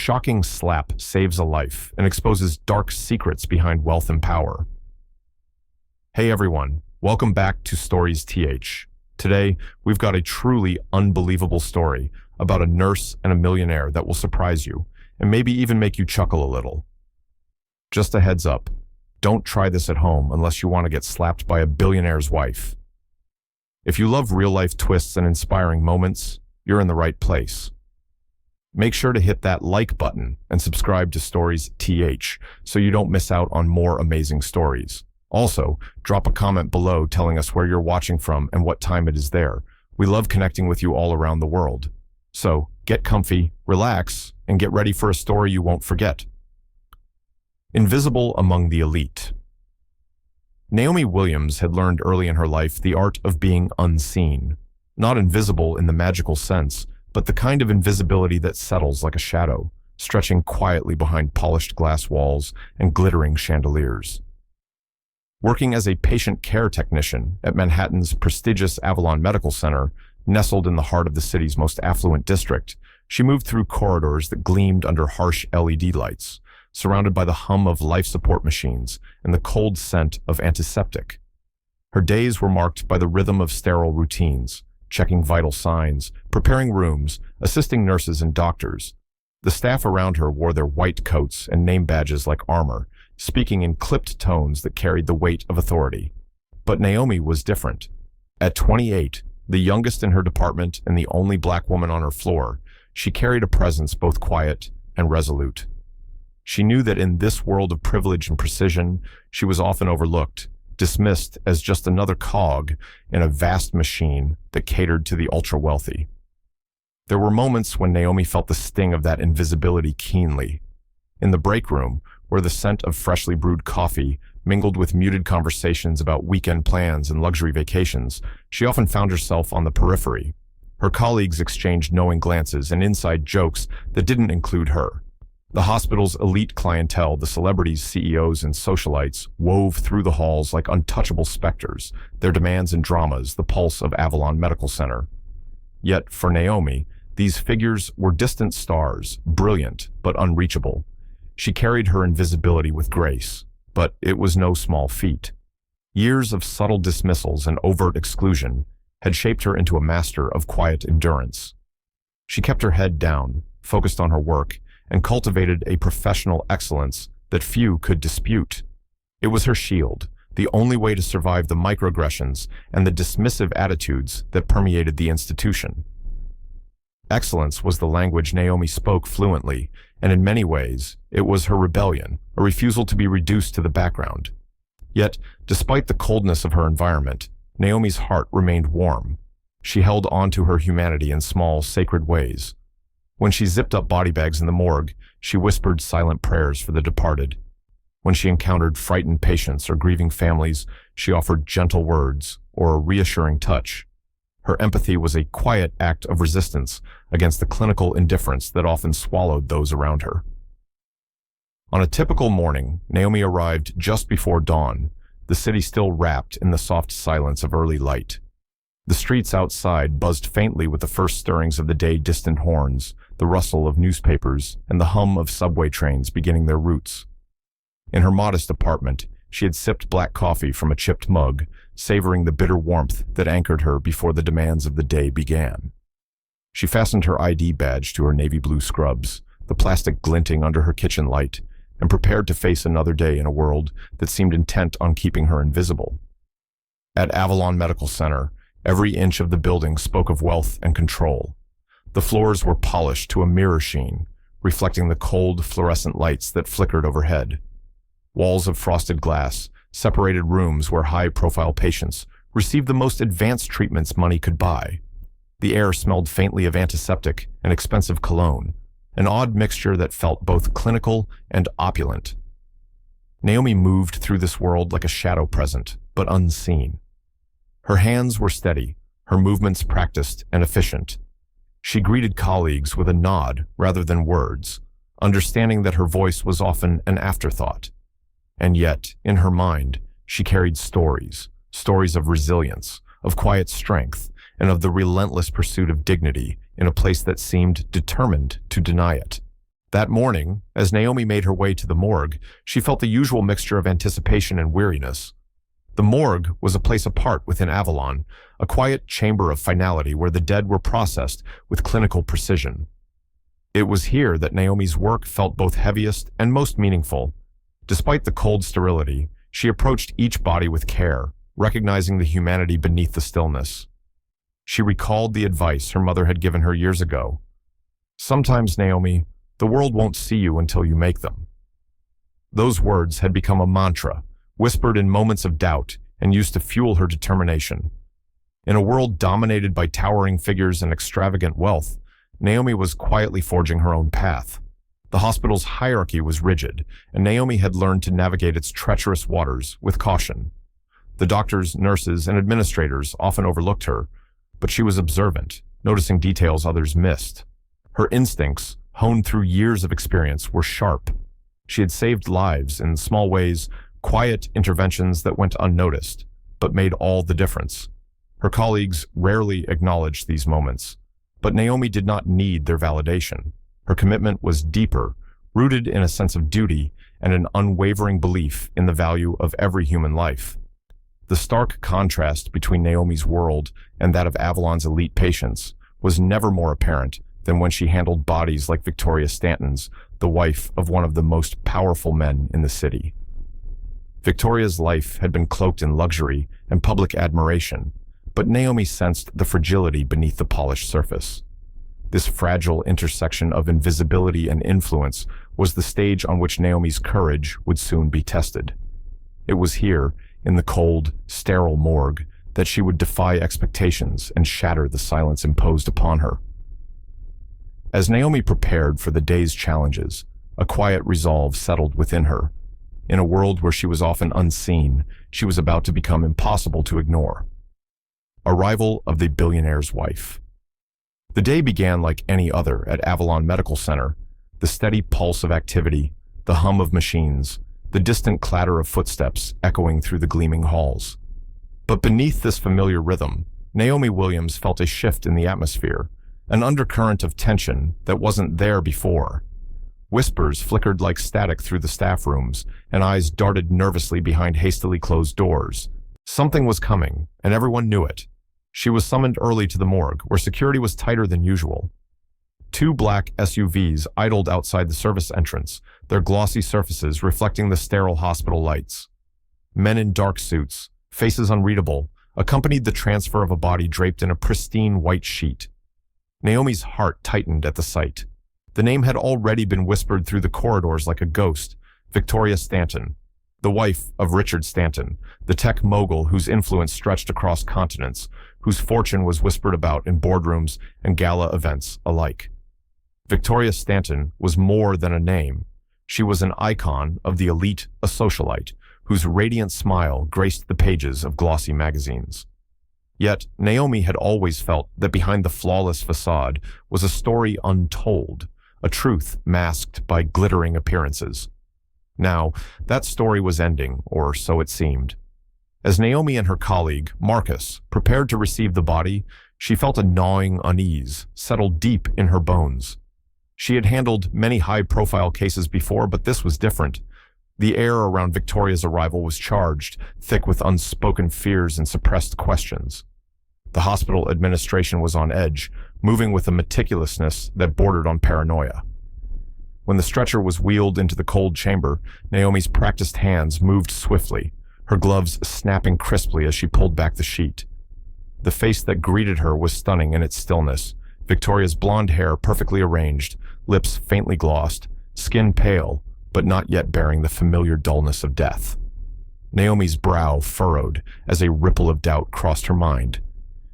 shocking slap saves a life and exposes dark secrets behind wealth and power. Hey everyone, welcome back to Stories TH. Today, we've got a truly unbelievable story about a nurse and a millionaire that will surprise you and maybe even make you chuckle a little. Just a heads up, don't try this at home unless you want to get slapped by a billionaire's wife. If you love real-life twists and inspiring moments, you're in the right place. Make sure to hit that like button and subscribe to Stories TH so you don't miss out on more amazing stories. Also, drop a comment below telling us where you're watching from and what time it is there. We love connecting with you all around the world. So, get comfy, relax, and get ready for a story you won't forget. Invisible among the elite. Naomi Williams had learned early in her life the art of being unseen. Not invisible in the magical sense, but the kind of invisibility that settles like a shadow, stretching quietly behind polished glass walls and glittering chandeliers. Working as a patient care technician at Manhattan's prestigious Avalon Medical Center, nestled in the heart of the city's most affluent district, she moved through corridors that gleamed under harsh LED lights, surrounded by the hum of life support machines and the cold scent of antiseptic. Her days were marked by the rhythm of sterile routines, checking vital signs, preparing rooms, assisting nurses and doctors. The staff around her wore their white coats and name badges like armor, speaking in clipped tones that carried the weight of authority. But Naomi was different. At 28, the youngest in her department and the only black woman on her floor, she carried a presence both quiet and resolute. She knew that in this world of privilege and precision, she was often overlooked, dismissed as just another cog in a vast machine that catered to the ultra-wealthy. There were moments when Naomi felt the sting of that invisibility keenly. In the break room, where the scent of freshly brewed coffee mingled with muted conversations about weekend plans and luxury vacations, she often found herself on the periphery. Her colleagues exchanged knowing glances and inside jokes that didn't include her. The hospital's elite clientele, the celebrities, CEOs, and socialites, wove through the halls like untouchable specters, their demands and dramas the pulse of Avalon Medical Center. Yet, for Naomi, these figures were distant stars, brilliant but unreachable. She carried her invisibility with grace, but it was no small feat. Years of subtle dismissals and overt exclusion had shaped her into a master of quiet endurance. She kept her head down, focused on her work, and cultivated a professional excellence that few could dispute. It was her shield, the only way to survive the microaggressions and the dismissive attitudes that permeated the institution. Excellence was the language Naomi spoke fluently, and in many ways, it was her rebellion, a refusal to be reduced to the background. Yet, despite the coldness of her environment, Naomi's heart remained warm. She held on to her humanity in small, sacred ways. When she zipped up body bags in the morgue, she whispered silent prayers for the departed. When she encountered frightened patients or grieving families, she offered gentle words or a reassuring touch. Her empathy was a quiet act of resistance against the clinical indifference that often swallowed those around her. On a typical morning, Naomi arrived just before dawn, the city still wrapped in the soft silence of early light. The streets outside buzzed faintly with the first stirrings of the day-distant horns, the rustle of newspapers, and the hum of subway trains beginning their routes. In her modest apartment, she had sipped black coffee from a chipped mug, savoring the bitter warmth that anchored her before the demands of the day began. She fastened her ID badge to her navy blue scrubs, the plastic glinting under her kitchen light, and prepared to face another day in a world that seemed intent on keeping her invisible. At Avalon Medical Center, every inch of the building spoke of wealth and control. The floors were polished to a mirror sheen, reflecting the cold, fluorescent lights that flickered overhead. Walls of frosted glass separated rooms where high-profile patients received the most advanced treatments money could buy. The air smelled faintly of antiseptic and expensive cologne, an odd mixture that felt both clinical and opulent. Naomi moved through this world like a shadow present, but unseen. Her hands were steady, her movements practiced and efficient. She greeted colleagues with a nod rather than words, understanding that her voice was often an afterthought. And yet, in her mind, she carried stories of resilience, of quiet strength, and of the relentless pursuit of dignity in a place that seemed determined to deny it. That morning, as Naomi made her way to the morgue, she felt the usual mixture of anticipation and weariness. The morgue was a place apart within Avalon, a quiet chamber of finality where the dead were processed with clinical precision. It was here that Naomi's work felt both heaviest and most meaningful. Despite the cold sterility, she approached each body with care, recognizing the humanity beneath the stillness. She recalled the advice her mother had given her years ago. "Sometimes, Naomi, the world won't see you until you make them." Those words had become a mantra, whispered in moments of doubt and used to fuel her determination. In a world dominated by towering figures and extravagant wealth, Naomi was quietly forging her own path. The hospital's hierarchy was rigid, and Naomi had learned to navigate its treacherous waters with caution. The doctors, nurses, and administrators often overlooked her, but she was observant, noticing details others missed. Her instincts, honed through years of experience, were sharp. She had saved lives in small ways, quiet interventions that went unnoticed, but made all the difference. Her colleagues rarely acknowledged these moments, but Naomi did not need their validation. Her commitment was deeper, rooted in a sense of duty and an unwavering belief in the value of every human life. The stark contrast between Naomi's world and that of Avalon's elite patients was never more apparent than when she handled bodies like Victoria Stanton's, the wife of one of the most powerful men in the city. Victoria's life had been cloaked in luxury and public admiration, but Naomi sensed the fragility beneath the polished surface. This fragile intersection of invisibility and influence was the stage on which Naomi's courage would soon be tested. It was here, in the cold, sterile morgue, that she would defy expectations and shatter the silence imposed upon her. As Naomi prepared for the day's challenges, a quiet resolve settled within her. In a world where she was often unseen, she was about to become impossible to ignore. Arrival of the billionaire's wife. The day began like any other at Avalon Medical Center. The steady pulse of activity, the hum of machines, the distant clatter of footsteps echoing through the gleaming halls. But beneath this familiar rhythm, Naomi Williams felt a shift in the atmosphere, an undercurrent of tension that wasn't there before. Whispers flickered like static through the staff rooms, and eyes darted nervously behind hastily closed doors. Something was coming, and everyone knew it. She was summoned early to the morgue, where security was tighter than usual. Two black SUVs idled outside the service entrance, their glossy surfaces reflecting the sterile hospital lights. Men in dark suits, faces unreadable, accompanied the transfer of a body draped in a pristine white sheet. Naomi's heart tightened at the sight. The name had already been whispered through the corridors like a ghost: Victoria Stanton, the wife of Richard Stanton, the tech mogul whose influence stretched across continents, whose fortune was whispered about in boardrooms and gala events alike. Victoria Stanton was more than a name. She was an icon of the elite, a socialite, whose radiant smile graced the pages of glossy magazines. Yet, Naomi had always felt that behind the flawless facade was a story untold, a truth masked by glittering appearances. Now, that story was ending, or so it seemed. As Naomi and her colleague, Marcus, prepared to receive the body, she felt a gnawing unease settle deep in her bones. She had handled many high-profile cases before, but this was different. The air around Victoria's arrival was charged, thick with unspoken fears and suppressed questions. The hospital administration was on edge, moving with a meticulousness that bordered on paranoia. When the stretcher was wheeled into the cold chamber, Naomi's practiced hands moved swiftly, her gloves snapping crisply as she pulled back the sheet. The face that greeted her was stunning in its stillness, Victoria's blonde hair perfectly arranged, lips faintly glossed, skin pale, but not yet bearing the familiar dullness of death. Naomi's brow furrowed as a ripple of doubt crossed her mind.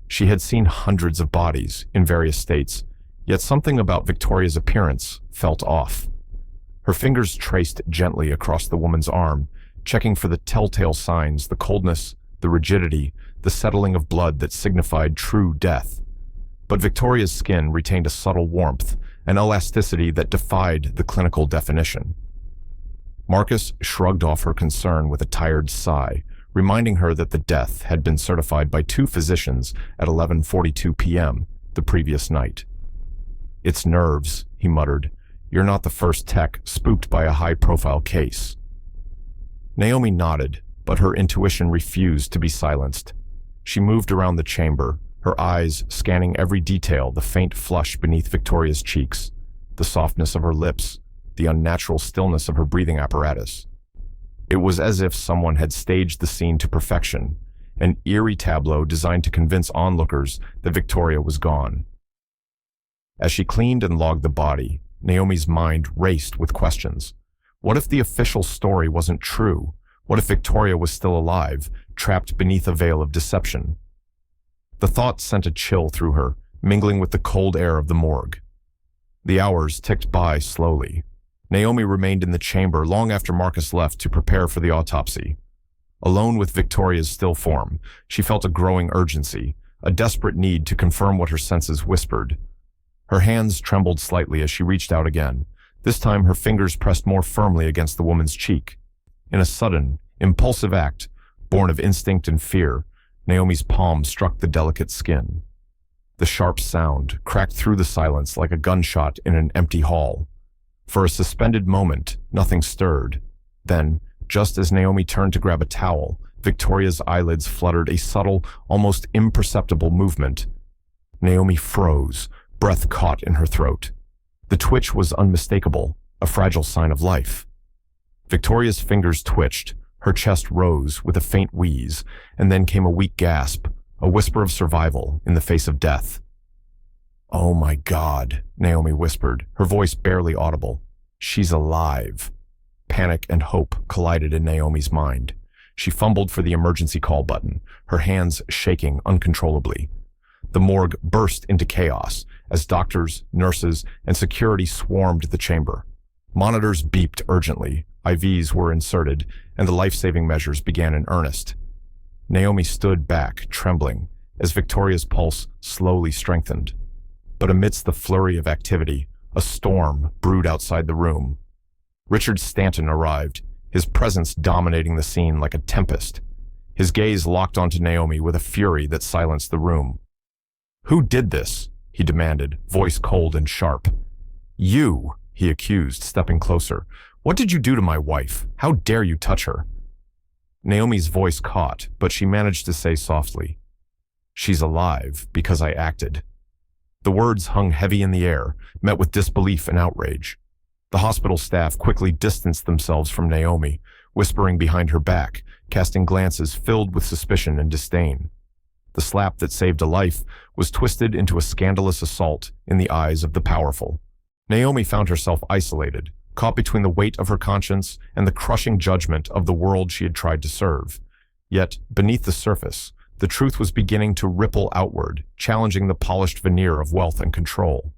She had seen hundreds of bodies in various states, yet something about Victoria's appearance felt off. Her fingers traced gently across the woman's arm, checking for the telltale signs, the coldness, the rigidity, the settling of blood that signified true death. But Victoria's skin retained a subtle warmth, an elasticity that defied the clinical definition. Marcus shrugged off her concern with a tired sigh, reminding her that the death had been certified by two physicians at 11:42 p.m. the previous night. "It's nerves," he muttered. You're not the first tech spooked by a high-profile case." Naomi nodded, but her intuition refused to be silenced. She moved around the chamber, her eyes scanning every detail: the faint flush beneath Victoria's cheeks, the softness of her lips, the unnatural stillness of her breathing apparatus. It was as if someone had staged the scene to perfection, an eerie tableau designed to convince onlookers that Victoria was gone. As she cleaned and logged the body, Naomi's mind raced with questions. What if the official story wasn't true? What if Victoria was still alive, trapped beneath a veil of deception? The thought sent a chill through her, mingling with the cold air of the morgue. The hours ticked by slowly. Naomi remained in the chamber long after Marcus left to prepare for the autopsy. Alone with Victoria's still form, she felt a growing urgency, a desperate need to confirm what her senses whispered. Her hands trembled slightly as she reached out again. This time her fingers pressed more firmly against the woman's cheek. In a sudden, impulsive act, born of instinct and fear, Naomi's palm struck the delicate skin. The sharp sound cracked through the silence like a gunshot in an empty hall. For a suspended moment, nothing stirred. Then, just as Naomi turned to grab a towel, Victoria's eyelids fluttered a subtle, almost imperceptible movement. Naomi froze, breath caught in her throat. The twitch was unmistakable, a fragile sign of life. Victoria's fingers twitched, her chest rose with a faint wheeze, and then came a weak gasp, a whisper of survival in the face of death. "Oh my God," Naomi whispered, her voice barely audible. "She's alive." Panic and hope collided in Naomi's mind. She fumbled for the emergency call button, her hands shaking uncontrollably. The morgue burst into chaos as doctors, nurses, and security swarmed the chamber. Monitors beeped urgently, IVs were inserted, and the life-saving measures began in earnest. Naomi stood back, trembling, as Victoria's pulse slowly strengthened. But amidst the flurry of activity, a storm brewed outside the room. Richard Stanton arrived, his presence dominating the scene like a tempest. His gaze locked onto Naomi with a fury that silenced the room. "Who did this?" he demanded, voice cold and sharp. "You," he accused, stepping closer. "What did you do to my wife? How dare you touch her?" Naomi's voice caught, but she managed to say softly, "She's alive because I acted." The words hung heavy in the air, met with disbelief and outrage. The hospital staff quickly distanced themselves from Naomi, whispering behind her back, casting glances filled with suspicion and disdain. The slap that saved a life was twisted into a scandalous assault in the eyes of the powerful. Naomi found herself isolated, caught between the weight of her conscience and the crushing judgment of the world she had tried to serve. Yet, beneath the surface, the truth was beginning to ripple outward, challenging the polished veneer of wealth and control.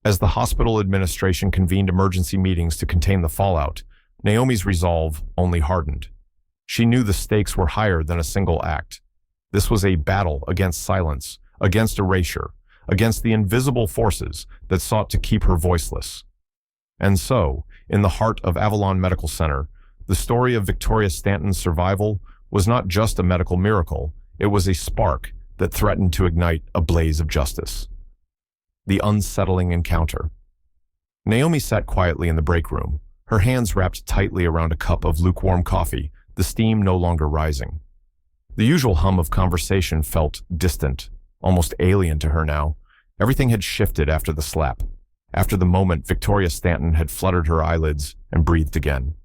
As the hospital administration convened emergency meetings to contain the fallout, Naomi's resolve only hardened. She knew the stakes were higher than a single act. This was a battle against silence, against erasure, against the invisible forces that sought to keep her voiceless. And so, in the heart of Avalon Medical Center, the story of Victoria Stanton's survival was not just a medical miracle, it was a spark that threatened to ignite a blaze of justice. The unsettling encounter. Naomi sat quietly in the break room, her hands wrapped tightly around a cup of lukewarm coffee, the steam no longer rising. The usual hum of conversation felt distant, almost alien to her now. Everything had shifted after the slap. After the moment, Victoria Stanton had fluttered her eyelids and breathed again.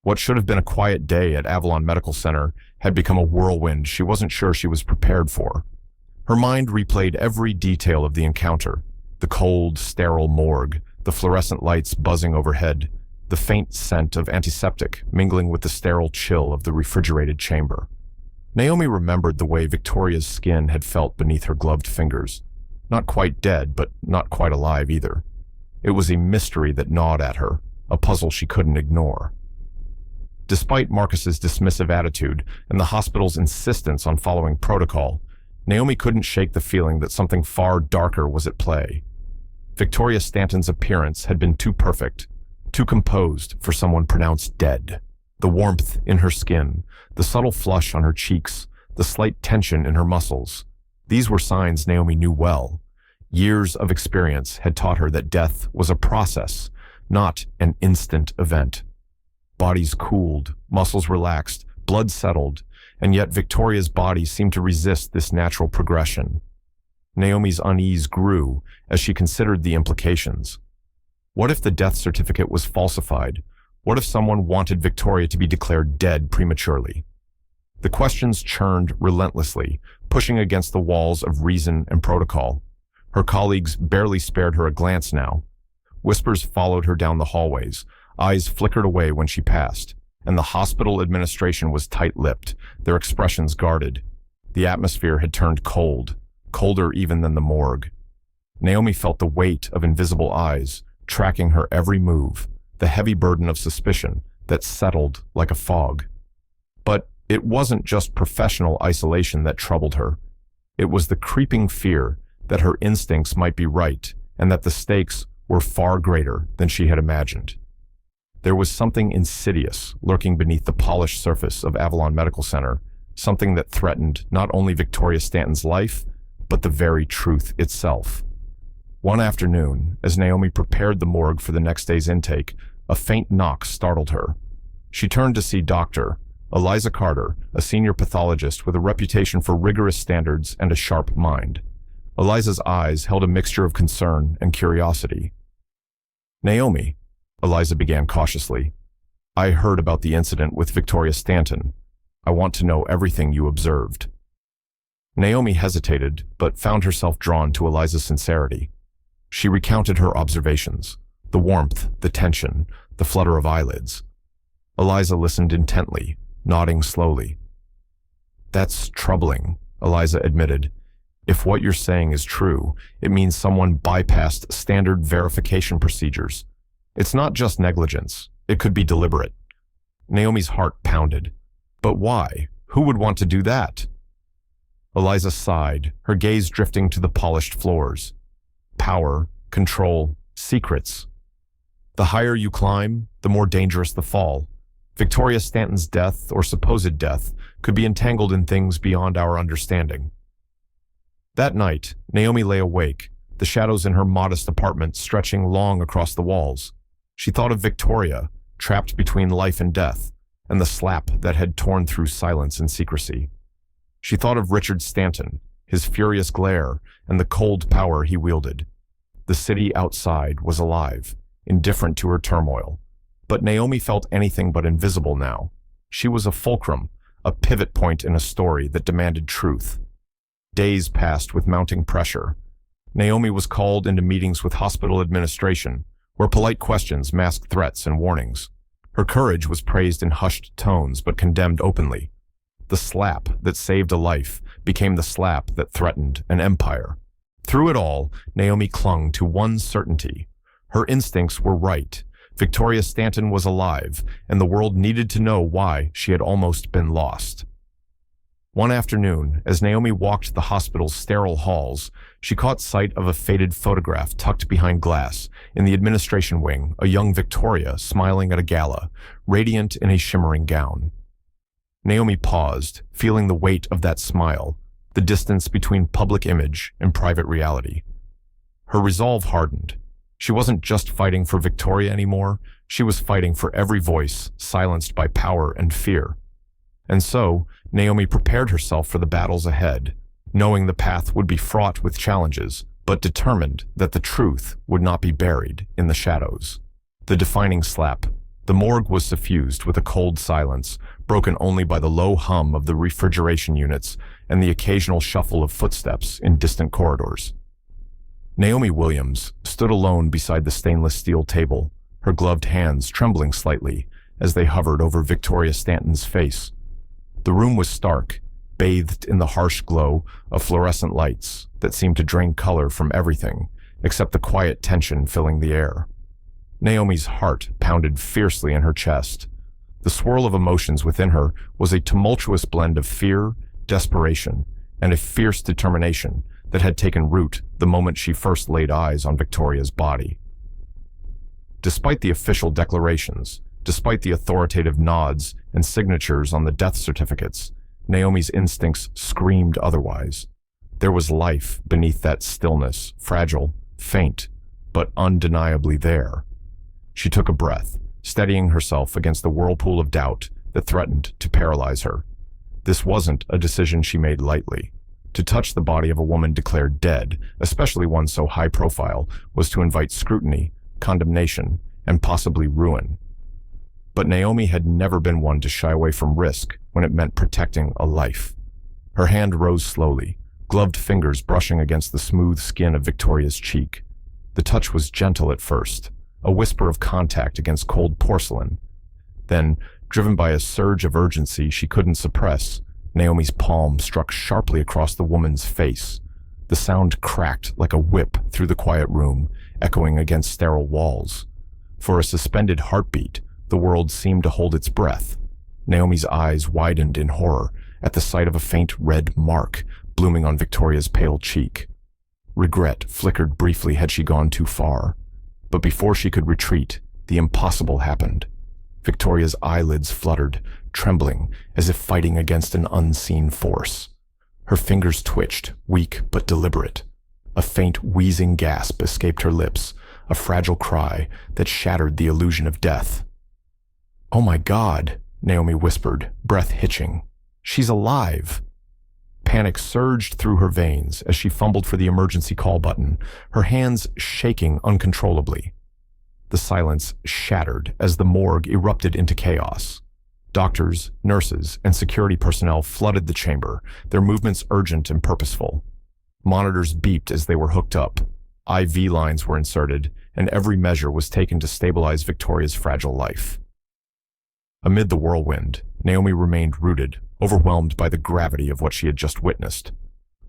What should have been a quiet day at Avalon Medical Center had become a whirlwind she wasn't sure she was prepared for. Her mind replayed every detail of the encounter: the cold, sterile morgue, the fluorescent lights buzzing overhead, the faint scent of antiseptic mingling with the sterile chill of the refrigerated chamber. Naomi remembered the way Victoria's skin had felt beneath her gloved fingers. Not quite dead, but not quite alive either. It was a mystery that gnawed at her, a puzzle she couldn't ignore. Despite Marcus's dismissive attitude and the hospital's insistence on following protocol, Naomi couldn't shake the feeling that something far darker was at play. Victoria Stanton's appearance had been too perfect, too composed for someone pronounced dead. The warmth in her skin, the subtle flush on her cheeks, the slight tension in her muscles. These were signs Naomi knew well. Years of experience had taught her that death was a process, not an instant event. Bodies cooled, muscles relaxed, blood settled, and yet Victoria's body seemed to resist this natural progression. Naomi's unease grew as she considered the implications. What if the death certificate was falsified? What if someone wanted Victoria to be declared dead prematurely? The questions churned relentlessly, pushing against the walls of reason and protocol. Her colleagues barely spared her a glance now. Whispers followed her down the hallways, eyes flickered away when she passed, and the hospital administration was tight-lipped, their expressions guarded. The atmosphere had turned cold, colder even than the morgue. Naomi felt the weight of invisible eyes, tracking her every move, the heavy burden of suspicion that settled like a fog. But it wasn't just professional isolation that troubled her. It was the creeping fear that her instincts might be right and that the stakes were far greater than she had imagined. There was something insidious lurking beneath the polished surface of Avalon Medical Center, something that threatened not only Victoria Stanton's life, but the very truth itself. One afternoon, as Naomi prepared the morgue for the next day's intake, a faint knock startled her. She turned to see Dr. Eliza Carter, a senior pathologist with a reputation for rigorous standards and a sharp mind. Eliza's eyes held a mixture of concern and curiosity. "Naomi," Eliza began cautiously, "I heard about the incident with Victoria Stanton. I want to know everything you observed." Naomi hesitated, but found herself drawn to Eliza's sincerity. She recounted her observations, the warmth, the tension, the flutter of eyelids. Eliza listened intently, nodding slowly. "That's troubling," Eliza admitted. "If what you're saying is true, it means someone bypassed standard verification procedures. It's not just negligence. It could be deliberate." Naomi's heart pounded. But why? Who would want to do that? Eliza sighed, her gaze drifting to the polished floors. Power, control, secrets. The higher you climb, the more dangerous the fall. Victoria Stanton's death, or supposed death, could be entangled in things beyond our understanding. That night, Naomi lay awake, the shadows in her modest apartment stretching long across the walls. She thought of Victoria, trapped between life and death, and the slap that had torn through silence and secrecy. She thought of Richard Stanton, his furious glare, and the cold power he wielded. The city outside was alive, indifferent to her turmoil. But Naomi felt anything but invisible now. She was a fulcrum, a pivot point in a story that demanded truth. Days passed with mounting pressure. Naomi was called into meetings with hospital administration, where polite questions masked threats and warnings. Her courage was praised in hushed tones but condemned openly. The slap that saved a life became the slap that threatened an empire. Through it all, Naomi clung to one certainty. Her instincts were right. Victoria Stanton was alive, and the world needed to know why she had almost been lost. One afternoon, as Naomi walked the hospital's sterile halls, she caught sight of a faded photograph tucked behind glass. In the administration wing, a young Victoria smiling at a gala, radiant in a shimmering gown. Naomi paused, feeling the weight of that smile, the distance between public image and private reality. Her resolve hardened. She wasn't just fighting for Victoria anymore, she was fighting for every voice silenced by power and fear. And so, Naomi prepared herself for the battles ahead, knowing the path would be fraught with challenges, but determined that the truth would not be buried in the shadows. The defining slap. The morgue was suffused with a cold silence, broken only by the low hum of the refrigeration units and the occasional shuffle of footsteps in distant corridors. Naomi Williams stood alone beside the stainless steel table, her gloved hands trembling slightly as they hovered over Victoria Stanton's face. The room was stark, bathed in the harsh glow of fluorescent lights that seemed to drain color from everything except the quiet tension filling the air. Naomi's heart pounded fiercely in her chest. The swirl of emotions within her was a tumultuous blend of fear, desperation, and a fierce determination that had taken root the moment she first laid eyes on Victoria's body. Despite the official declarations, despite the authoritative nods and signatures on the death certificates, Naomi's instincts screamed otherwise. There was life beneath that stillness, fragile, faint, but undeniably there. She took a breath, steadying herself against the whirlpool of doubt that threatened to paralyze her. This wasn't a decision she made lightly. To touch the body of a woman declared dead, especially one so high profile, was to invite scrutiny, condemnation, and possibly ruin. But Naomi had never been one to shy away from risk when it meant protecting a life. Her hand rose slowly, gloved fingers brushing against the smooth skin of Victoria's cheek. The touch was gentle at first, a whisper of contact against cold porcelain. Then, driven by a surge of urgency she couldn't suppress, Naomi's palm struck sharply across the woman's face. The sound cracked like a whip through the quiet room, echoing against sterile walls. For a suspended heartbeat, the world seemed to hold its breath. Naomi's eyes widened in horror at the sight of a faint red mark blooming on Victoria's pale cheek. Regret flickered briefly had she gone too far. But before she could retreat, the impossible happened. Victoria's eyelids fluttered, trembling as if fighting against an unseen force. Her fingers twitched, weak but deliberate. A faint wheezing gasp escaped her lips, a fragile cry that shattered the illusion of death. "Oh my God," Naomi whispered, breath hitching. "She's alive." Panic surged through her veins as she fumbled for the emergency call button, her hands shaking uncontrollably. The silence shattered as the morgue erupted into chaos. Doctors, nurses, and security personnel flooded the chamber, their movements urgent and purposeful. Monitors beeped as they were hooked up. IV lines were inserted, and every measure was taken to stabilize Victoria's fragile life. Amid the whirlwind, Naomi remained rooted, overwhelmed by the gravity of what she had just witnessed.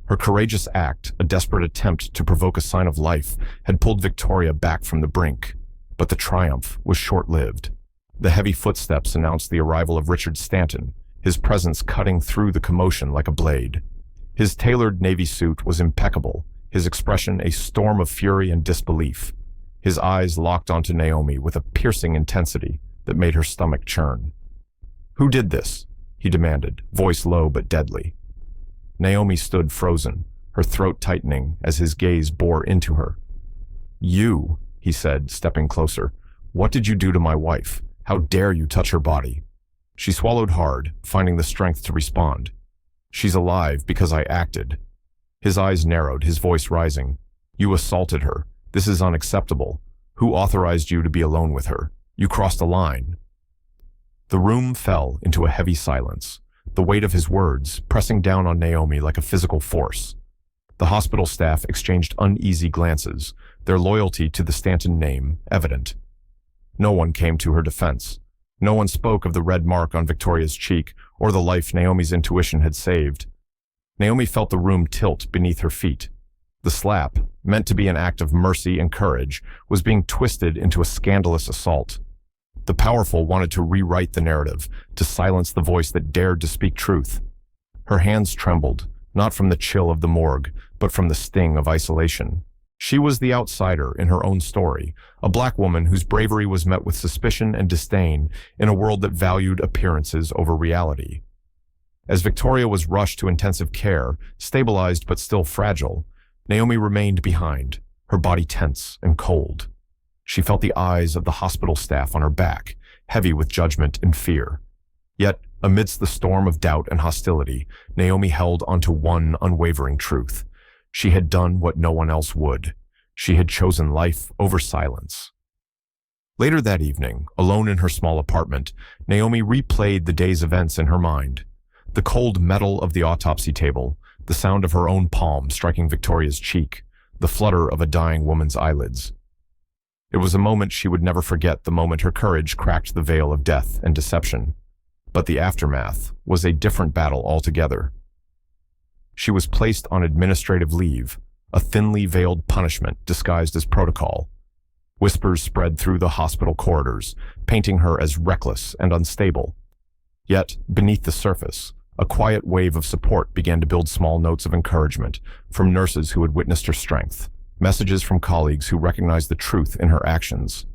Her courageous act, a desperate attempt to provoke a sign of life, had pulled Victoria back from the brink. But the triumph was short-lived. The heavy footsteps announced the arrival of Richard Stanton, his presence cutting through the commotion like a blade. His tailored navy suit was impeccable, his expression a storm of fury and disbelief. His eyes locked onto Naomi with a piercing intensity that made her stomach churn. "Who did this?" he demanded, voice low but deadly. Naomi stood frozen, her throat tightening as his gaze bore into her. "You," he said, stepping closer. "What did you do to my wife? How dare you touch her body?" She swallowed hard, finding the strength to respond. "She's alive because I acted." His eyes narrowed, his voice rising. "You assaulted her. This is unacceptable. Who authorized you to be alone with her? You crossed a line." The room fell into a heavy silence, the weight of his words pressing down on Naomi like a physical force. The hospital staff exchanged uneasy glances, their loyalty to the Stanton name evident. No one came to her defense. No one spoke of the red mark on Victoria's cheek or the life Naomi's intuition had saved. Naomi felt the room tilt beneath her feet. The slap, meant to be an act of mercy and courage, was being twisted into a scandalous assault. The powerful wanted to rewrite the narrative, to silence the voice that dared to speak truth. Her hands trembled, not from the chill of the morgue, but from the sting of isolation. She was the outsider in her own story, a black woman whose bravery was met with suspicion and disdain in a world that valued appearances over reality. As Victoria was rushed to intensive care, stabilized but still fragile, Naomi remained behind, her body tense and cold. She felt the eyes of the hospital staff on her back, heavy with judgment and fear. Yet, amidst the storm of doubt and hostility, Naomi held onto one unwavering truth. She had done what no one else would. She had chosen life over silence. Later that evening, alone in her small apartment, Naomi replayed the day's events in her mind. The cold metal of the autopsy table, the sound of her own palm striking Victoria's cheek, the flutter of a dying woman's eyelids. It was a moment she would never forget, the moment her courage cracked the veil of death and deception. But the aftermath was a different battle altogether. She was placed on administrative leave, a thinly veiled punishment disguised as protocol. Whispers spread through the hospital corridors, painting her as reckless and unstable. Yet, beneath the surface, a quiet wave of support began to build small notes of encouragement from nurses who had witnessed her strength, messages from colleagues who recognized the truth in her actions.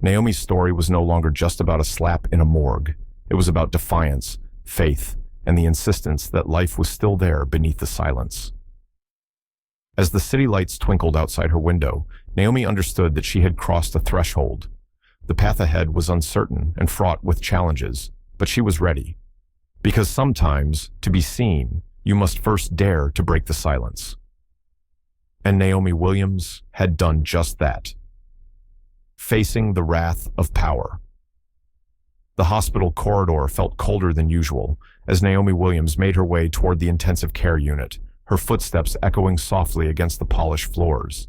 Naomi's story was no longer just about a slap in a morgue. It was about defiance, faith, and the insistence that life was still there beneath the silence. As the city lights twinkled outside her window, Naomi understood that she had crossed a threshold. The path ahead was uncertain and fraught with challenges, but she was ready. Because sometimes, to be seen, you must first dare to break the silence. And Naomi Williams had done just that. Facing the wrath of power. The hospital corridor felt colder than usual as Naomi Williams made her way toward the intensive care unit, her footsteps echoing softly against the polished floors.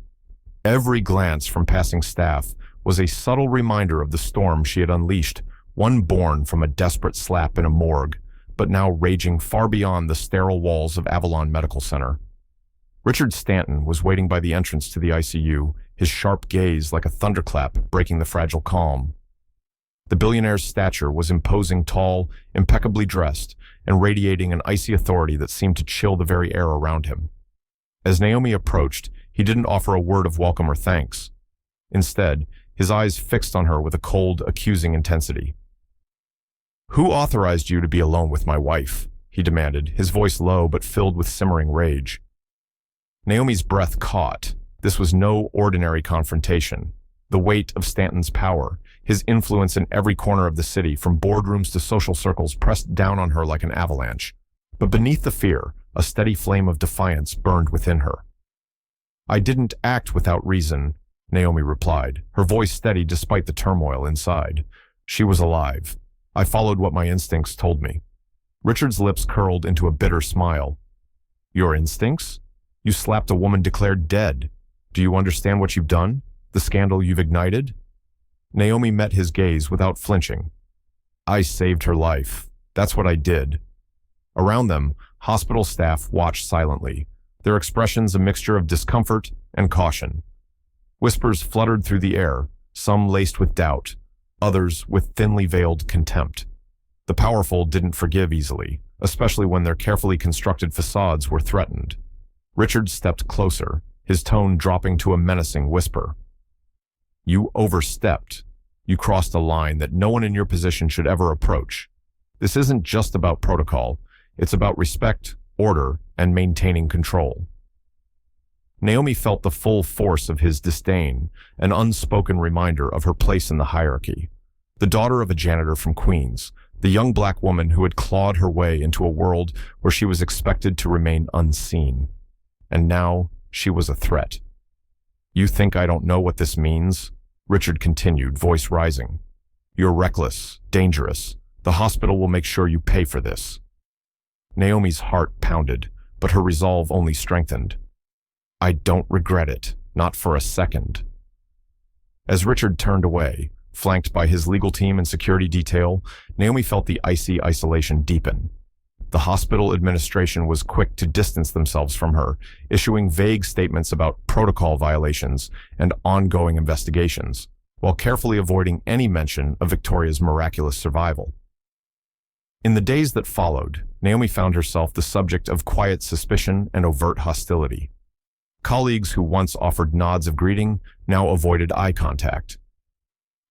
Every glance from passing staff was a subtle reminder of the storm she had unleashed, one born from a desperate slap in a morgue, but now raging far beyond the sterile walls of Avalon Medical Center. Richard Stanton was waiting by the entrance to the ICU, his sharp gaze like a thunderclap breaking the fragile calm. The billionaire's stature was imposing, tall, impeccably dressed, and radiating an icy authority that seemed to chill the very air around him. As Naomi approached, he didn't offer a word of welcome or thanks. Instead, his eyes fixed on her with a cold, accusing intensity. "Who authorized you to be alone with my wife?" he demanded, his voice low but filled with simmering rage. Naomi's breath caught. This was no ordinary confrontation. The weight of Stanton's power, his influence in every corner of the city, from boardrooms to social circles, pressed down on her like an avalanche. But beneath the fear, a steady flame of defiance burned within her. "I didn't act without reason," Naomi replied, her voice steady despite the turmoil inside. She was alive. I followed what my instincts told me. Richard's lips curled into a bitter smile. "Your instincts? You slapped a woman declared dead. Do you understand what you've done? The scandal you've ignited?" Naomi met his gaze without flinching. "I saved her life. That's what I did." Around them, hospital staff watched silently, their expressions a mixture of discomfort and caution. Whispers fluttered through the air, some laced with doubt, others with thinly veiled contempt. The powerful didn't forgive easily, especially when their carefully constructed facades were threatened. Richard stepped closer, his tone dropping to a menacing whisper. "You overstepped. You crossed a line that no one in your position should ever approach. This isn't just about protocol. It's about respect, order, and maintaining control." Naomi felt the full force of his disdain, an unspoken reminder of her place in the hierarchy. The daughter of a janitor from Queens, the young black woman who had clawed her way into a world where she was expected to remain unseen. And now she was a threat. "You think I don't know what this means?" Richard continued, voice rising. "You're reckless, dangerous. The hospital will make sure you pay for this." Naomi's heart pounded, but her resolve only strengthened. "I don't regret it, not for a second." As Richard turned away, flanked by his legal team and security detail, Naomi felt the icy isolation deepen. The hospital administration was quick to distance themselves from her, issuing vague statements about protocol violations and ongoing investigations, while carefully avoiding any mention of Victoria's miraculous survival. In the days that followed, Naomi found herself the subject of quiet suspicion and overt hostility. Colleagues who once offered nods of greeting now avoided eye contact.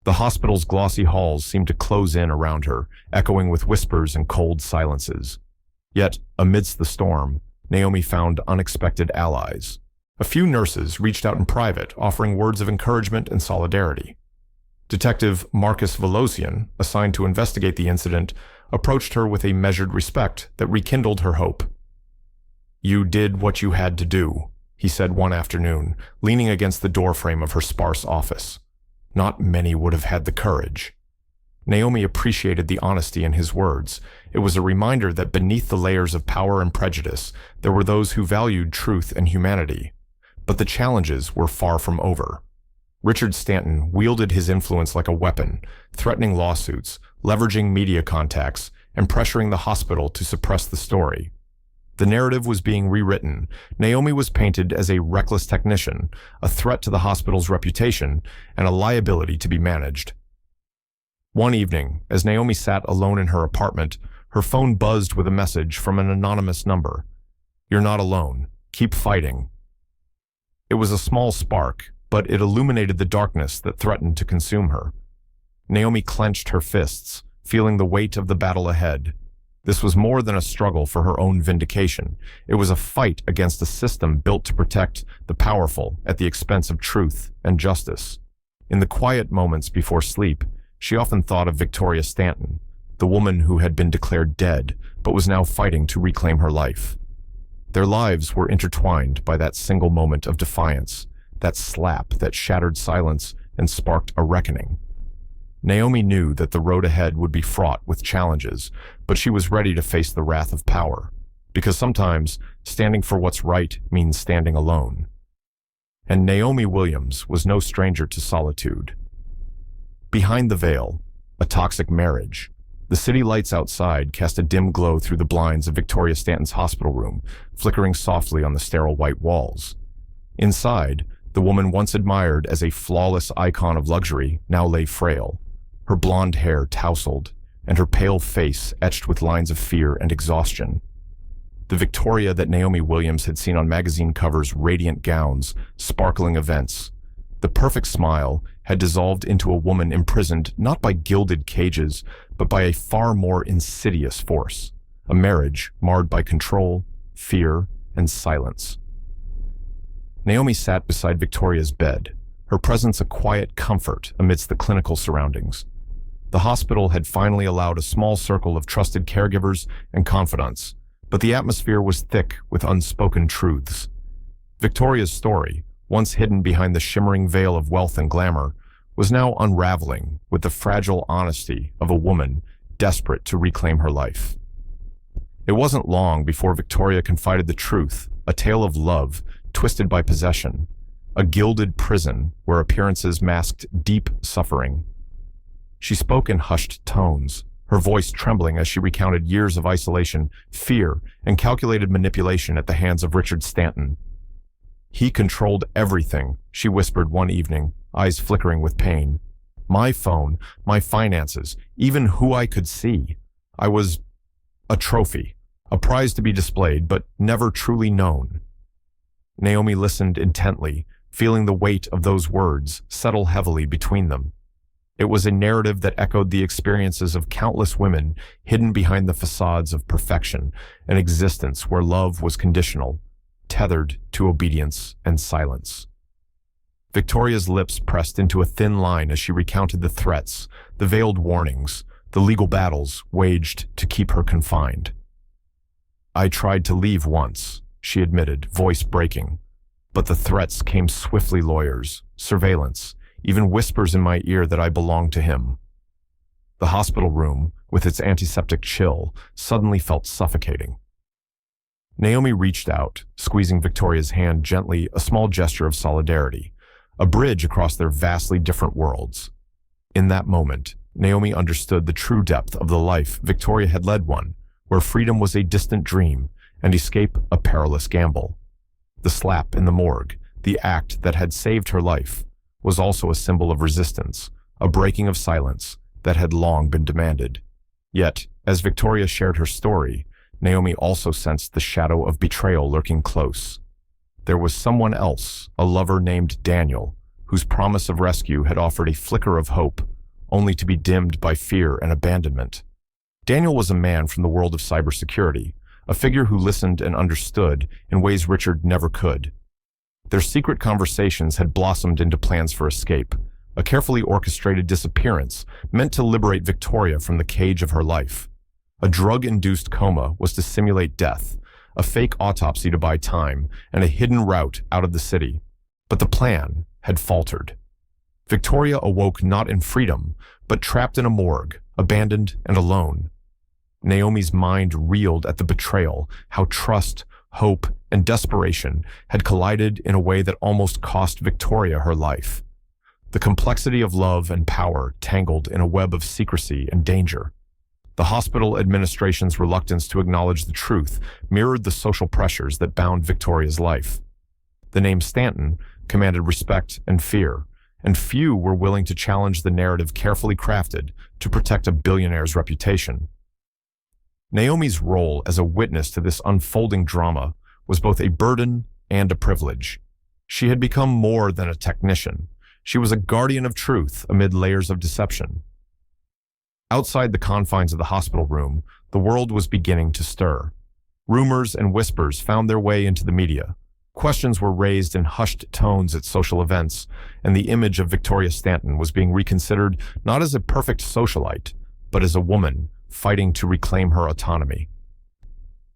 The hospital's glossy halls seemed to close in around her, echoing with whispers and cold silences. Yet, amidst the storm, Naomi found unexpected allies. A few nurses reached out in private, offering words of encouragement and solidarity. Detective Marcus Velocian, assigned to investigate the incident, approached her with a measured respect that rekindled her hope. "You did what you had to do," he said one afternoon, leaning against the doorframe of her sparse office. "Not many would have had the courage." Naomi appreciated the honesty in his words. It was a reminder that beneath the layers of power and prejudice, there were those who valued truth and humanity. But the challenges were far from over. Richard Stanton wielded his influence like a weapon, threatening lawsuits, leveraging media contacts, and pressuring the hospital to suppress the story. The narrative was being rewritten. Naomi was painted as a reckless technician, a threat to the hospital's reputation, and a liability to be managed. One evening, as Naomi sat alone in her apartment, her phone buzzed with a message from an anonymous number. "You're not alone. Keep fighting." It was a small spark, but it illuminated the darkness that threatened to consume her. Naomi clenched her fists, feeling the weight of the battle ahead. This was more than a struggle for her own vindication. It was a fight against a system built to protect the powerful at the expense of truth and justice. In the quiet moments before sleep, she often thought of Victoria Stanton, the woman who had been declared dead but was now fighting to reclaim her life. Their lives were intertwined by that single moment of defiance, that slap that shattered silence and sparked a reckoning. Naomi knew that the road ahead would be fraught with challenges, but she was ready to face the wrath of power, because sometimes standing for what's right means standing alone. And Naomi Williams was no stranger to solitude. Behind the veil, a toxic marriage. The city lights outside cast a dim glow through the blinds of Victoria Stanton's hospital room, flickering softly on the sterile white walls. Inside, the woman once admired as a flawless icon of luxury now lay frail, her blonde hair tousled, and her pale face etched with lines of fear and exhaustion. The Victoria that Naomi Williams had seen on magazine covers' radiant gowns, sparkling events. The perfect smile had dissolved into a woman imprisoned not by gilded cages, but by a far more insidious force, a marriage marred by control, fear, and silence. Naomi sat beside Victoria's bed, her presence a quiet comfort amidst the clinical surroundings. The hospital had finally allowed a small circle of trusted caregivers and confidants, but the atmosphere was thick with unspoken truths. Victoria's story, once hidden behind the shimmering veil of wealth and glamour, was now unraveling with the fragile honesty of a woman desperate to reclaim her life. It wasn't long before Victoria confided the truth, a tale of love twisted by possession, a gilded prison where appearances masked deep suffering. She spoke in hushed tones, her voice trembling as she recounted years of isolation, fear, and calculated manipulation at the hands of Richard Stanton. "He controlled everything," she whispered one evening, eyes flickering with pain. "My phone, my finances, even who I could see. I was a trophy, a prize to be displayed, but never truly known." Naomi listened intently, feeling the weight of those words settle heavily between them. It was a narrative that echoed the experiences of countless women hidden behind the facades of perfection, an existence where love was conditional, tethered to obedience and silence. Victoria's lips pressed into a thin line as she recounted the threats, the veiled warnings, the legal battles waged to keep her confined. "I tried to leave once," she admitted, voice breaking. "But the threats came swiftly, lawyers, surveillance, even whispers in my ear that I belonged to him." The hospital room, with its antiseptic chill, suddenly felt suffocating. Naomi reached out, squeezing Victoria's hand gently, a small gesture of solidarity, a bridge across their vastly different worlds. In that moment, Naomi understood the true depth of the life Victoria had led, one where freedom was a distant dream and escape a perilous gamble. The slap in the morgue, the act that had saved her life, was also a symbol of resistance, a breaking of silence that had long been demanded. Yet, as Victoria shared her story, Naomi also sensed the shadow of betrayal lurking close. There was someone else, a lover named Daniel, whose promise of rescue had offered a flicker of hope, only to be dimmed by fear and abandonment. Daniel was a man from the world of cybersecurity, a figure who listened and understood in ways Richard never could. Their secret conversations had blossomed into plans for escape, a carefully orchestrated disappearance meant to liberate Victoria from the cage of her life. A drug-induced coma was to simulate death, a fake autopsy to buy time, and a hidden route out of the city. But the plan had faltered. Victoria awoke not in freedom, but trapped in a morgue, abandoned and alone. Naomi's mind reeled at the betrayal, how trust, hope, and desperation had collided in a way that almost cost Victoria her life. The complexity of love and power tangled in a web of secrecy and danger. The hospital administration's reluctance to acknowledge the truth mirrored the social pressures that bound Victoria's life. The name Stanton commanded respect and fear, and few were willing to challenge the narrative carefully crafted to protect a billionaire's reputation. Naomi's role as a witness to this unfolding drama was both a burden and a privilege. She had become more than a technician. She was a guardian of truth amid layers of deception. Outside the confines of the hospital room, The world was beginning to stir. Rumors and whispers found their way into the media. Questions were raised in hushed tones at social events, and the image of Victoria Stanton was being reconsidered not as a perfect socialite, but as a woman fighting to reclaim her autonomy.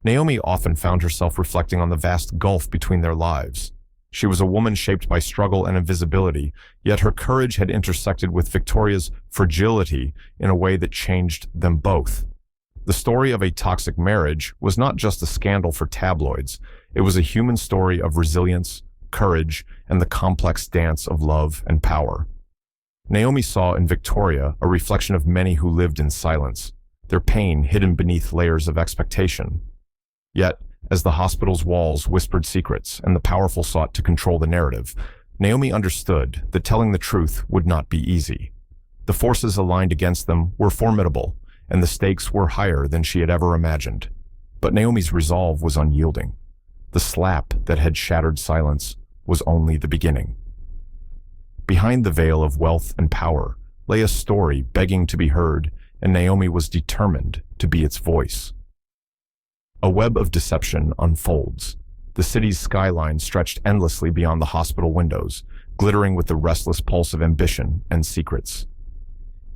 Naomi often found herself reflecting on the vast gulf between their lives. She was a woman shaped by struggle and invisibility, yet her courage had intersected with Victoria's fragility in a way that changed them both. The story of a toxic marriage was not just a scandal for tabloids. It was a human story of resilience, courage, and the complex dance of love and power. Naomi saw in Victoria a reflection of many who lived in silence, their pain hidden beneath layers of expectation. Yet, as the hospital's walls whispered secrets and the powerful sought to control the narrative, Naomi understood that telling the truth would not be easy. The forces aligned against them were formidable, and the stakes were higher than she had ever imagined. But Naomi's resolve was unyielding. The slap that had shattered silence was only the beginning. Behind the veil of wealth and power lay a story begging to be heard, and Naomi was determined to be its voice. A web of deception unfolds. The city's skyline stretched endlessly beyond the hospital windows, glittering with the restless pulse of ambition and secrets.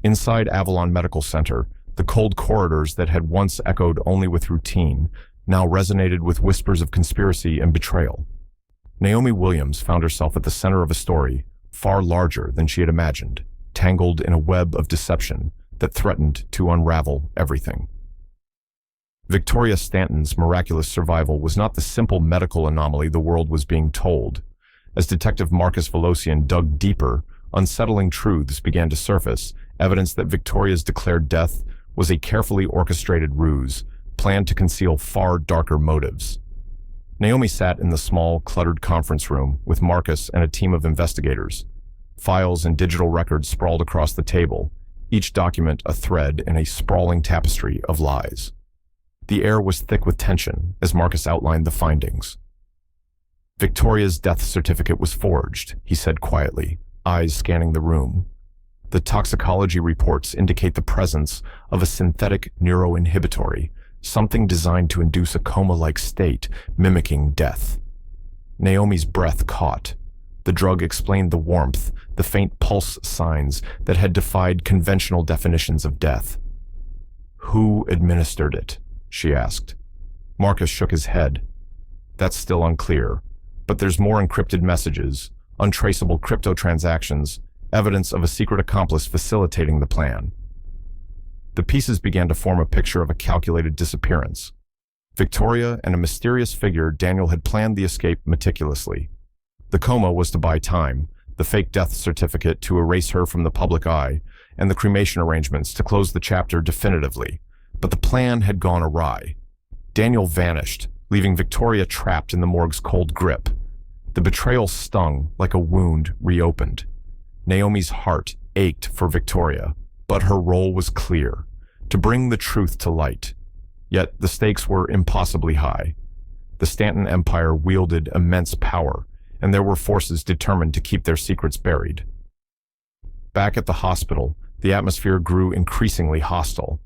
Inside Avalon Medical Center, the cold corridors that had once echoed only with routine now resonated with whispers of conspiracy and betrayal. Naomi Williams found herself at the center of a story far larger than she had imagined, tangled in a web of deception that threatened to unravel everything. Victoria Stanton's miraculous survival was not the simple medical anomaly the world was being told. As Detective Marcus Velocian dug deeper, unsettling truths began to surface, evidence that Victoria's declared death was a carefully orchestrated ruse, planned to conceal far darker motives. Naomi sat in the small, cluttered conference room with Marcus and a team of investigators. Files and digital records sprawled across the table, each document a thread in a sprawling tapestry of lies. The air was thick with tension as Marcus outlined the findings. Victoria's death certificate was forged, he said quietly, eyes scanning the room. The toxicology reports indicate the presence of a synthetic neuroinhibitory, something designed to induce a coma-like state, mimicking death. Naomi's breath caught. The drug explained the warmth, the faint pulse signs that had defied conventional definitions of death. Who administered it? She asked. Marcus shook his head. That's still unclear, but there's more encrypted messages, untraceable crypto transactions, evidence of a secret accomplice facilitating the plan. The pieces began to form a picture of a calculated disappearance. Victoria and a mysterious figure Daniel had planned the escape meticulously. The coma was to buy time, the fake death certificate to erase her from the public eye, and the cremation arrangements to close the chapter definitively. But the plan had gone awry. Daniel vanished, leaving Victoria trapped in the morgue's cold grip. The betrayal stung like a wound reopened. Naomi's heart ached for Victoria, but her role was clear, to bring the truth to light. Yet the stakes were impossibly high. The Stanton Empire wielded immense power, and there were forces determined to keep their secrets buried. Back at the hospital, the atmosphere grew increasingly hostile.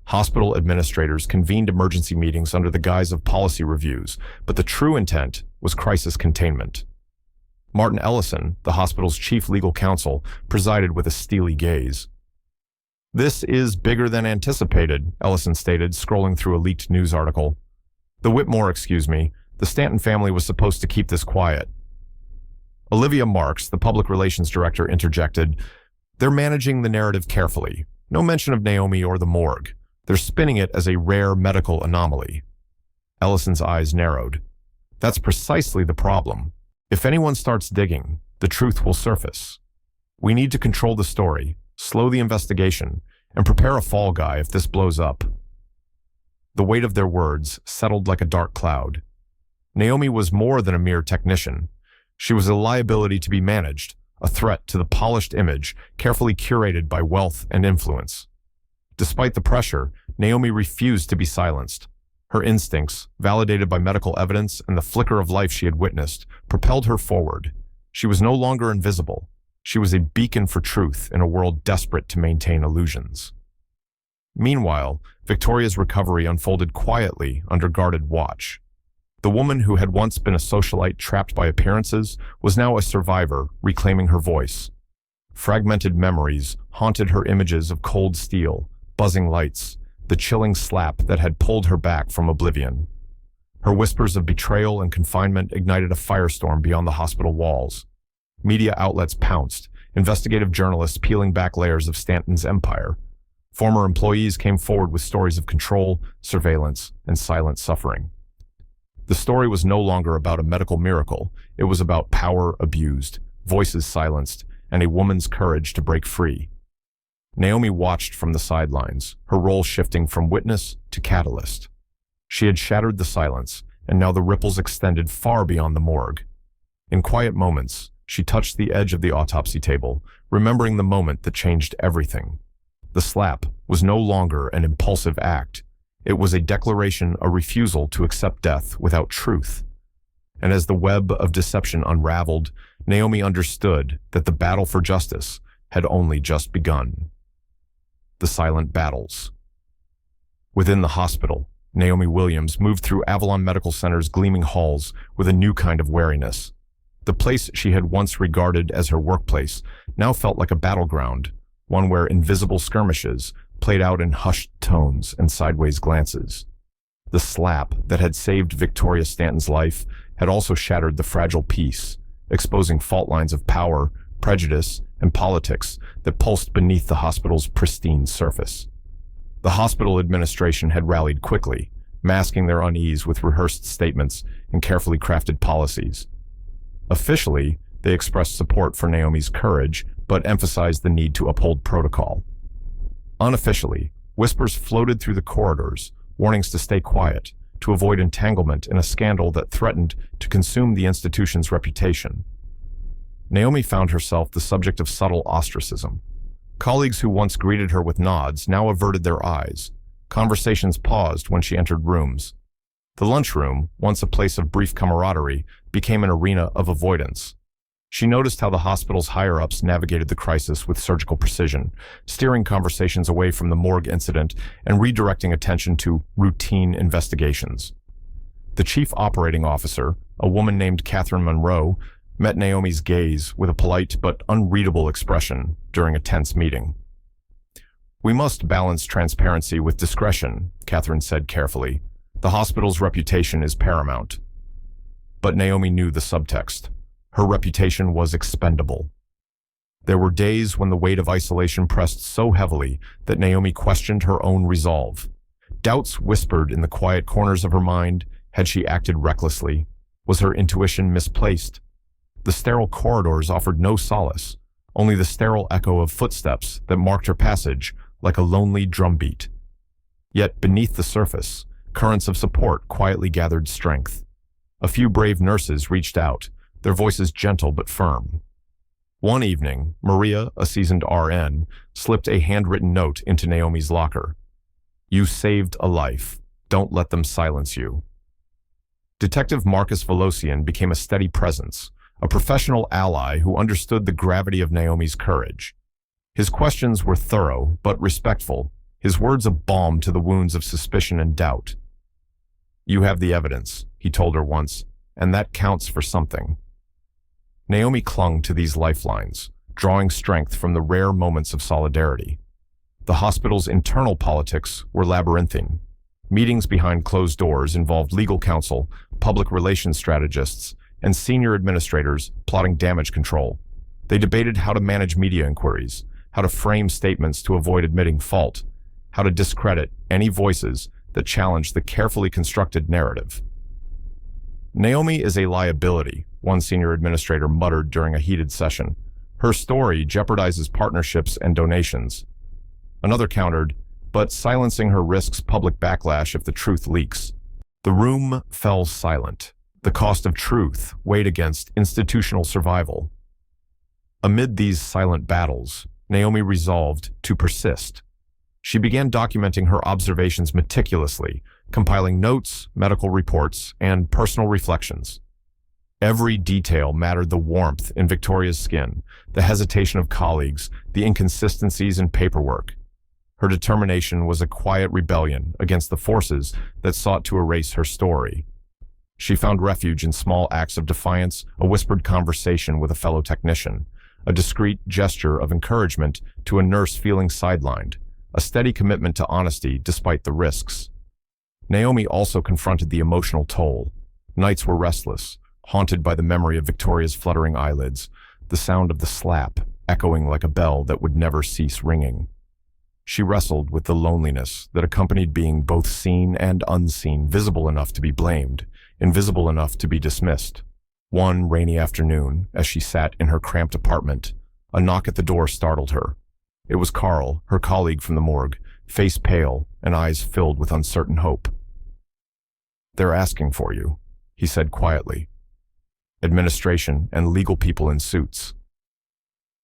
Hospital administrators convened emergency meetings under the guise of policy reviews, but the true intent was crisis containment. Martin Ellison, the hospital's chief legal counsel, presided with a steely gaze. "This is bigger than anticipated," Ellison stated, scrolling through a leaked news article. "The Whitmore, excuse me. The Stanton family was supposed to keep this quiet." Olivia Marks, the public relations director, interjected, "They're managing the narrative carefully. No mention of Naomi or the morgue. They're spinning it as a rare medical anomaly." Ellison's eyes narrowed. "That's precisely the problem. If anyone starts digging, the truth will surface. We need to control the story, slow the investigation, and prepare a fall guy if this blows up." The weight of their words settled like a dark cloud. Naomi was more than a mere technician. She was a liability to be managed, a threat to the polished image carefully curated by wealth and influence. Despite the pressure, Naomi refused to be silenced. Her instincts, validated by medical evidence and the flicker of life she had witnessed, propelled her forward. She was no longer invisible. She was a beacon for truth in a world desperate to maintain illusions. Meanwhile, Victoria's recovery unfolded quietly under guarded watch. The woman who had once been a socialite trapped by appearances was now a survivor, reclaiming her voice. Fragmented memories haunted her images of cold steel, buzzing lights, the chilling slap that had pulled her back from oblivion. Her whispers of betrayal and confinement ignited a firestorm beyond the hospital walls. Media outlets pounced, investigative journalists peeling back layers of Stanton's empire. Former employees came forward with stories of control, surveillance, and silent suffering. The story was no longer about a medical miracle. It was about power abused, voices silenced, and a woman's courage to break free. Naomi watched from the sidelines, her role shifting from witness to catalyst. She had shattered the silence, and now the ripples extended far beyond the morgue. In quiet moments, she touched the edge of the autopsy table, remembering the moment that changed everything. The slap was no longer an impulsive act. It was a declaration, a refusal to accept death without truth. And as the web of deception unraveled, Naomi understood that the battle for justice had only just begun. The silent battles. Within the hospital, Naomi Williams moved through Avalon Medical Center's gleaming halls with a new kind of wariness. The place she had once regarded as her workplace now felt like a battleground, one where invisible skirmishes played out in hushed tones and sideways glances. The slap that had saved Victoria Stanton's life had also shattered the fragile peace, exposing fault lines of power, prejudice, and politics that pulsed beneath the hospital's pristine surface. The hospital administration had rallied quickly, masking their unease with rehearsed statements and carefully crafted policies. Officially, they expressed support for Naomi's courage, but emphasized the need to uphold protocol. Unofficially, whispers floated through the corridors, warnings to stay quiet, to avoid entanglement in a scandal that threatened to consume the institution's reputation. Naomi found herself the subject of subtle ostracism. Colleagues who once greeted her with nods now averted their eyes. Conversations paused when she entered rooms. The lunchroom, once a place of brief camaraderie, became an arena of avoidance. She noticed how the hospital's higher-ups navigated the crisis with surgical precision, steering conversations away from the morgue incident and redirecting attention to routine investigations. The chief operating officer, a woman named Catherine Monroe, met Naomi's gaze with a polite but unreadable expression during a tense meeting. "We must balance transparency with discretion," Catherine said carefully. "The hospital's reputation is paramount." But Naomi knew the subtext. Her reputation was expendable. There were days when the weight of isolation pressed so heavily that Naomi questioned her own resolve. Doubts whispered in the quiet corners of her mind. Had she acted recklessly? Was her intuition misplaced? The sterile corridors offered no solace, only the sterile echo of footsteps that marked her passage like a lonely drumbeat. Yet beneath the surface, currents of support quietly gathered strength. A few brave nurses reached out, their voices gentle but firm. One evening, Maria, a seasoned RN, slipped a handwritten note into Naomi's locker. "You saved a life. Don't let them silence you." Detective Marcus Velocian became a steady presence, a professional ally who understood the gravity of Naomi's courage. His questions were thorough but respectful, his words a balm to the wounds of suspicion and doubt. "You have the evidence," he told her once, "and that counts for something." Naomi clung to these lifelines, drawing strength from the rare moments of solidarity. The hospital's internal politics were labyrinthine. Meetings behind closed doors involved legal counsel, public relations strategists, and senior administrators plotting damage control. They debated how to manage media inquiries, how to frame statements to avoid admitting fault, how to discredit any voices that challenged the carefully constructed narrative. "Naomi is a liability," one senior administrator muttered during a heated session. "Her story jeopardizes partnerships and donations." Another countered, "But silencing her risks public backlash if the truth leaks." The room fell silent. The cost of truth weighed against institutional survival. Amid these silent battles, Naomi resolved to persist. She began documenting her observations meticulously, compiling notes, medical reports, and personal reflections. Every detail mattered: the warmth in Victoria's skin, the hesitation of colleagues, the inconsistencies in paperwork. Her determination was a quiet rebellion against the forces that sought to erase her story. She found refuge in small acts of defiance, a whispered conversation with a fellow technician, a discreet gesture of encouragement to a nurse feeling sidelined, a steady commitment to honesty despite the risks. Naomi also confronted the emotional toll. Nights were restless, haunted by the memory of Victoria's fluttering eyelids, the sound of the slap echoing like a bell that would never cease ringing. She wrestled with the loneliness that accompanied being both seen and unseen, visible enough to be blamed, invisible enough to be dismissed. One rainy afternoon, as she sat in her cramped apartment, a knock at the door startled her. It was Carl, her colleague from the morgue, face pale and eyes filled with uncertain hope. "They're asking for you," he said quietly. "Administration and legal people in suits."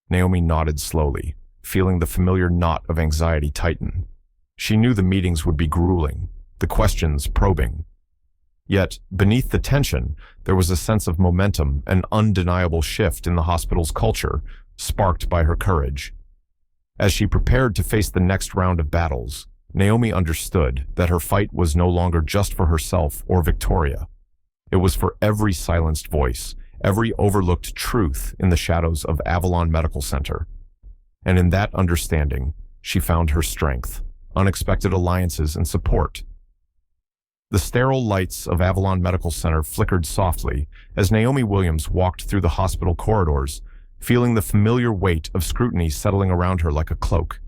Naomi nodded slowly, feeling the familiar knot of anxiety tighten. She knew the meetings would be grueling, the questions probing. Yet, beneath the tension, there was a sense of momentum, an undeniable shift in the hospital's culture, sparked by her courage. As she prepared to face the next round of battles, Naomi understood that her fight was no longer just for herself or Victoria. It was for every silenced voice, every overlooked truth in the shadows of Avalon Medical Center. And in that understanding, she found her strength, unexpected alliances, and support. The sterile lights of Avalon Medical Center flickered softly as Naomi Williams walked through the hospital corridors, feeling the familiar weight of scrutiny settling around her like a cloak.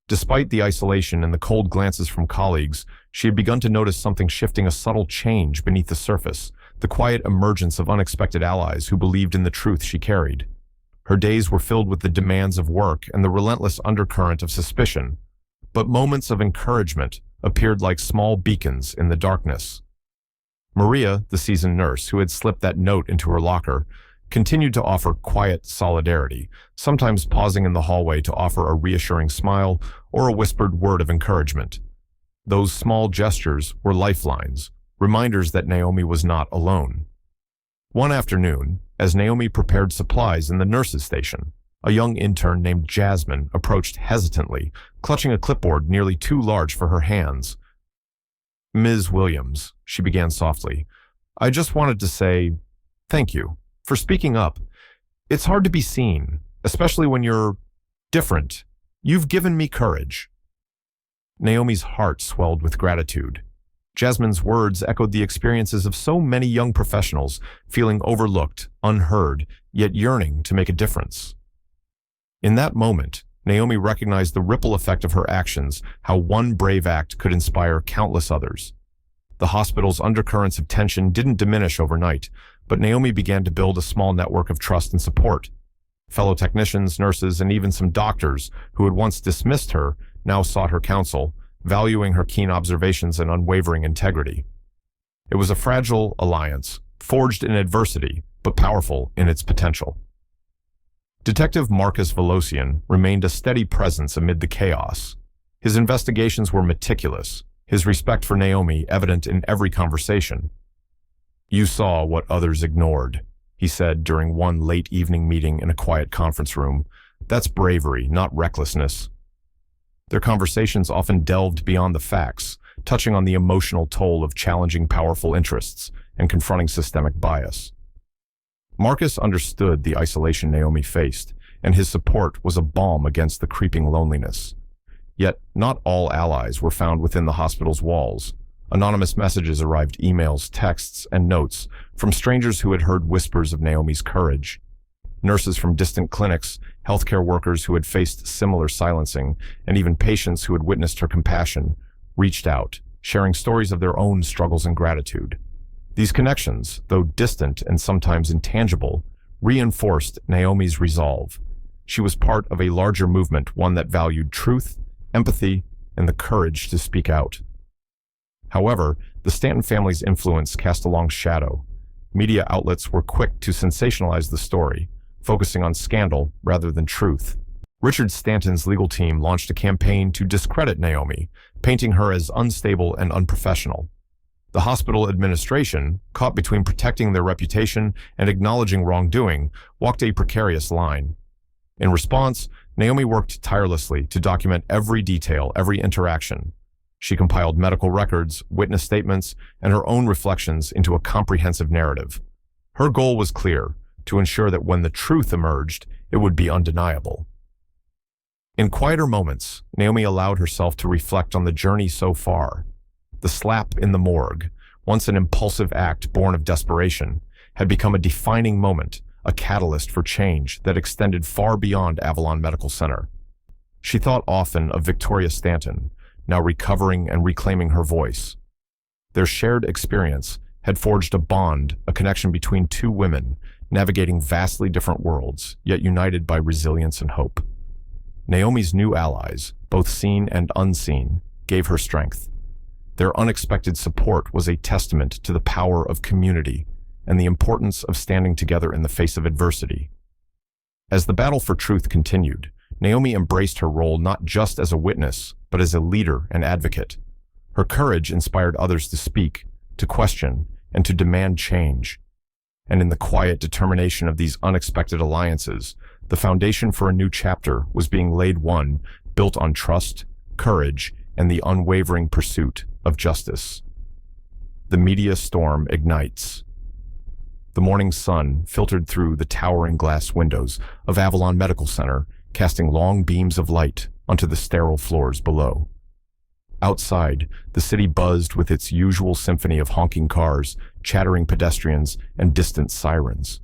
Despite the isolation and the cold glances from colleagues, she had begun to notice something shifting, a subtle change beneath the surface, the quiet emergence of unexpected allies who believed in the truth she carried. Her days were filled with the demands of work and the relentless undercurrent of suspicion, but moments of encouragement appeared like small beacons in the darkness. Maria, the seasoned nurse who had slipped that note into her locker, continued to offer quiet solidarity, sometimes pausing in the hallway to offer a reassuring smile or a whispered word of encouragement. Those small gestures were lifelines, reminders that Naomi was not alone. One afternoon, as Naomi prepared supplies in the nurses' station, a young intern named Jasmine approached hesitantly, clutching a clipboard nearly too large for her hands. "Ms. Williams," she began softly, "I just wanted to say thank you for speaking up. It's hard to be seen, especially when you're different. You've given me courage." Naomi's heart swelled with gratitude. Jasmine's words echoed the experiences of so many young professionals, feeling overlooked, unheard, yet yearning to make a difference. In that moment, Naomi recognized the ripple effect of her actions, how one brave act could inspire countless others. The hospital's undercurrents of tension didn't diminish overnight, but Naomi began to build a small network of trust and support. Fellow technicians, nurses, and even some doctors who had once dismissed her now sought her counsel, valuing her keen observations and unwavering integrity. It was a fragile alliance, forged in adversity, but powerful in its potential. Detective Marcus Velocian remained a steady presence amid the chaos. His investigations were meticulous, his respect for Naomi evident in every conversation. "You saw what others ignored," he said during one late evening meeting in a quiet conference room. "That's bravery, not recklessness." Their conversations often delved beyond the facts, touching on the emotional toll of challenging powerful interests and confronting systemic bias. Marcus understood the isolation Naomi faced, and his support was a balm against the creeping loneliness. Yet, not all allies were found within the hospital's walls. Anonymous messages arrived, emails, texts, and notes from strangers who had heard whispers of Naomi's courage. Nurses from distant clinics, healthcare workers who had faced similar silencing, and even patients who had witnessed her compassion, reached out, sharing stories of their own struggles and gratitude. These connections, though distant and sometimes intangible, reinforced Naomi's resolve. She was part of a larger movement, one that valued truth, empathy, and the courage to speak out. However, the Stanton family's influence cast a long shadow. Media outlets were quick to sensationalize the story, focusing on scandal rather than truth. Richard Stanton's legal team launched a campaign to discredit Naomi, painting her as unstable and unprofessional. The hospital administration, caught between protecting their reputation and acknowledging wrongdoing, walked a precarious line. In response, Naomi worked tirelessly to document every detail, every interaction. She compiled medical records, witness statements, and her own reflections into a comprehensive narrative. Her goal was clear: to ensure that when the truth emerged, it would be undeniable. In quieter moments, Naomi allowed herself to reflect on the journey so far. The slap in the morgue, once an impulsive act born of desperation, had become a defining moment, a catalyst for change that extended far beyond Avalon Medical Center. She thought often of Victoria Stanton, now recovering and reclaiming her voice. Their shared experience had forged a bond, a connection between two women, navigating vastly different worlds, yet united by resilience and hope. Naomi's new allies, both seen and unseen, gave her strength. Their unexpected support was a testament to the power of community and the importance of standing together in the face of adversity. As the battle for truth continued, Naomi embraced her role not just as a witness, but as a leader and advocate. Her courage inspired others to speak, to question, and to demand change. And in the quiet determination of these unexpected alliances, the foundation for a new chapter was being laid, one built on trust, courage, and the unwavering pursuit of justice. The media storm ignites. The morning sun filtered through the towering glass windows of Avalon Medical Center, casting long beams of light onto the sterile floors below. Outside, the city buzzed with its usual symphony of honking cars, chattering pedestrians, and distant sirens.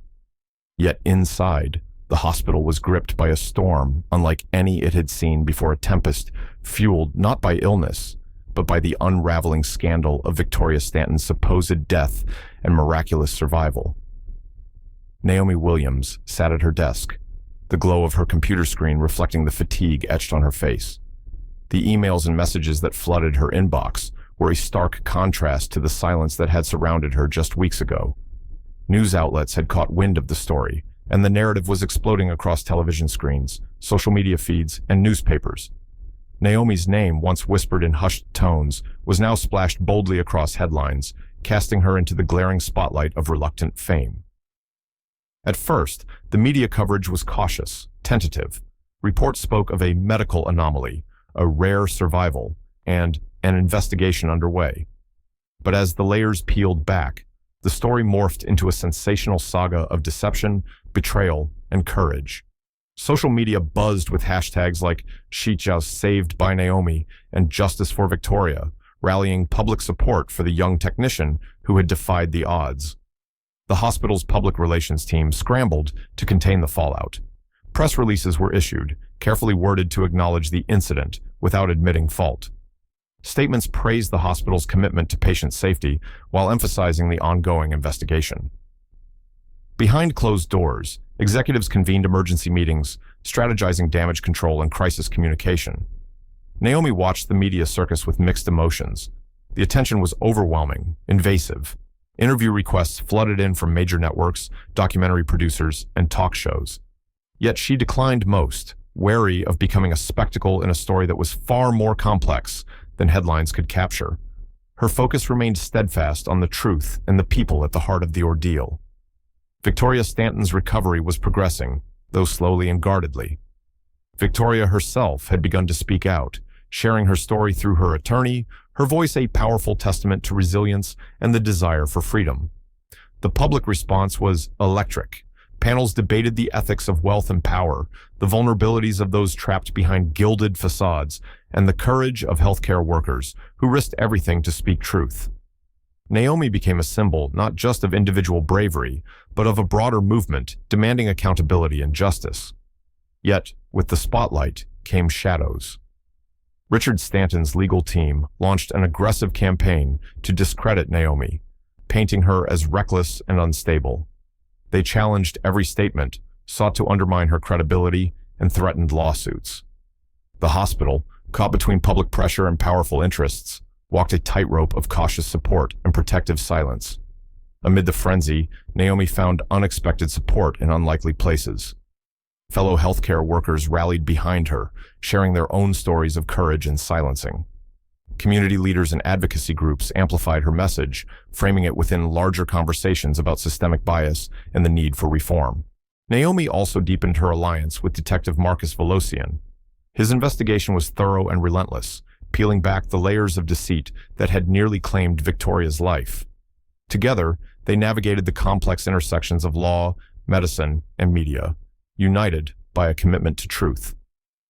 Yet inside, the hospital was gripped by a storm unlike any it had seen before, a tempest fueled not by illness, but by the unraveling scandal of Victoria Stanton's supposed death and miraculous survival. Naomi Williams sat at her desk, the glow of her computer screen reflecting the fatigue etched on her face. The emails and messages that flooded her inbox were a stark contrast to the silence that had surrounded her just weeks ago. News outlets had caught wind of the story, and the narrative was exploding across television screens, social media feeds, and newspapers. Naomi's name, once whispered in hushed tones, was now splashed boldly across headlines, casting her into the glaring spotlight of reluctant fame. At first, the media coverage was cautious, tentative. Reports spoke of a medical anomaly, a rare survival, and an investigation underway. But as the layers peeled back, the story morphed into a sensational saga of deception, betrayal, and courage. Social media buzzed with hashtags like "She Just Saved by Naomi" and "Justice for Victoria," rallying public support for the young technician who had defied the odds. The hospital's public relations team scrambled to contain the fallout. Press releases were issued, carefully worded to acknowledge the incident without admitting fault. Statements praised the hospital's commitment to patient safety while emphasizing the ongoing investigation. Behind closed doors, executives convened emergency meetings, strategizing damage control and crisis communication. Naomi watched the media circus with mixed emotions. The attention was overwhelming, invasive. Interview requests flooded in from major networks, documentary producers, and talk shows. Yet she declined most, wary of becoming a spectacle in a story that was far more complex than headlines could capture. Her focus remained steadfast on the truth and the people at the heart of the ordeal. Victoria Stanton's recovery was progressing, though slowly and guardedly. Victoria herself had begun to speak out, sharing her story through her attorney, her voice a powerful testament to resilience and the desire for freedom. The public response was electric. Panels debated the ethics of wealth and power, the vulnerabilities of those trapped behind gilded facades, and the courage of healthcare workers who risked everything to speak truth. Naomi became a symbol not just of individual bravery, but of a broader movement demanding accountability and justice. Yet, with the spotlight came shadows. Richard Stanton's legal team launched an aggressive campaign to discredit Naomi, painting her as reckless and unstable. They challenged every statement, sought to undermine her credibility, and threatened lawsuits. The hospital, caught between public pressure and powerful interests, walked a tightrope of cautious support and protective silence. Amid the frenzy, Naomi found unexpected support in unlikely places. Fellow healthcare workers rallied behind her, sharing their own stories of courage and silencing. Community leaders and advocacy groups amplified her message, framing it within larger conversations about systemic bias and the need for reform. Naomi also deepened her alliance with Detective Marcus Velocian. His investigation was thorough and relentless, peeling back the layers of deceit that had nearly claimed Victoria's life. Together, they navigated the complex intersections of law, medicine, and media, united by a commitment to truth.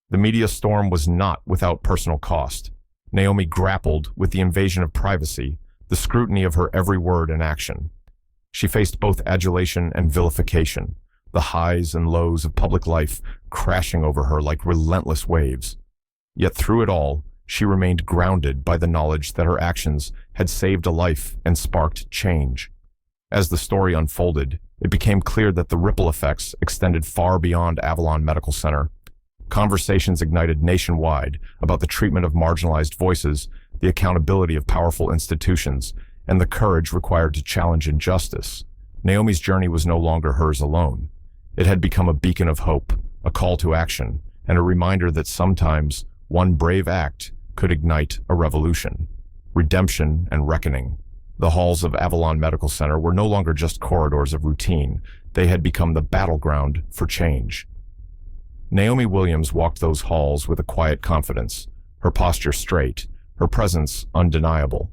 The media storm was not without personal cost. Naomi grappled with the invasion of privacy, the scrutiny of her every word and action. She faced both adulation and vilification, the highs and lows of public life crashing over her like relentless waves. Yet through it all, she remained grounded by the knowledge that her actions had saved a life and sparked change. As the story unfolded, it became clear that the ripple effects extended far beyond Avalon Medical Center. Conversations ignited nationwide about the treatment of marginalized voices, the accountability of powerful institutions, and the courage required to challenge injustice. Naomi's journey was no longer hers alone. It had become a beacon of hope, a call to action, and a reminder that sometimes one brave act could ignite a revolution, redemption, and reckoning. The halls of Avalon Medical Center were no longer just corridors of routine. They had become the battleground for change. Naomi Williams walked those halls with a quiet confidence, her posture straight, her presence undeniable.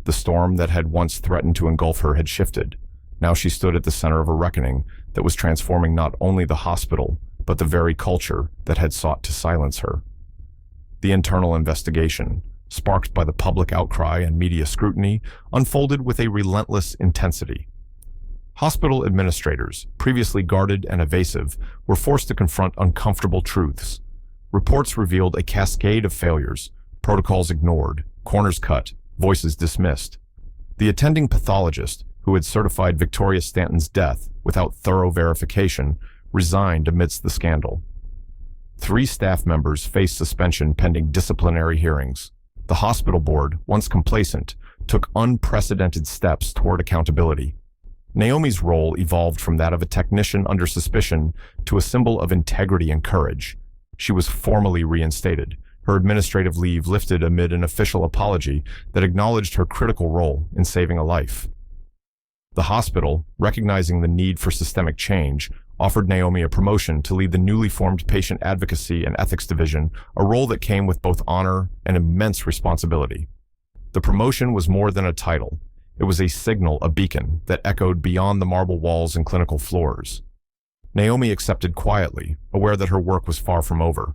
The storm that had once threatened to engulf her had shifted. Now she stood at the center of a reckoning that was transforming not only the hospital, but the very culture that had sought to silence her. The internal investigation, sparked by the public outcry and media scrutiny, unfolded with a relentless intensity. Hospital administrators, previously guarded and evasive, were forced to confront uncomfortable truths. Reports revealed a cascade of failures, protocols ignored, corners cut, voices dismissed. The attending pathologist, who had certified Victoria Stanton's death without thorough verification, resigned amidst the scandal. 3 staff members faced suspension pending disciplinary hearings. The hospital board, once complacent, took unprecedented steps toward accountability. Naomi's role evolved from that of a technician under suspicion to a symbol of integrity and courage. She was formally reinstated, her administrative leave lifted amid an official apology that acknowledged her critical role in saving a life. The hospital, recognizing the need for systemic change, offered Naomi a promotion to lead the newly formed Patient Advocacy and Ethics Division, a role that came with both honor and immense responsibility. The promotion was more than a title. It was a signal, a beacon, that echoed beyond the marble walls and clinical floors. Naomi accepted quietly, aware that her work was far from over.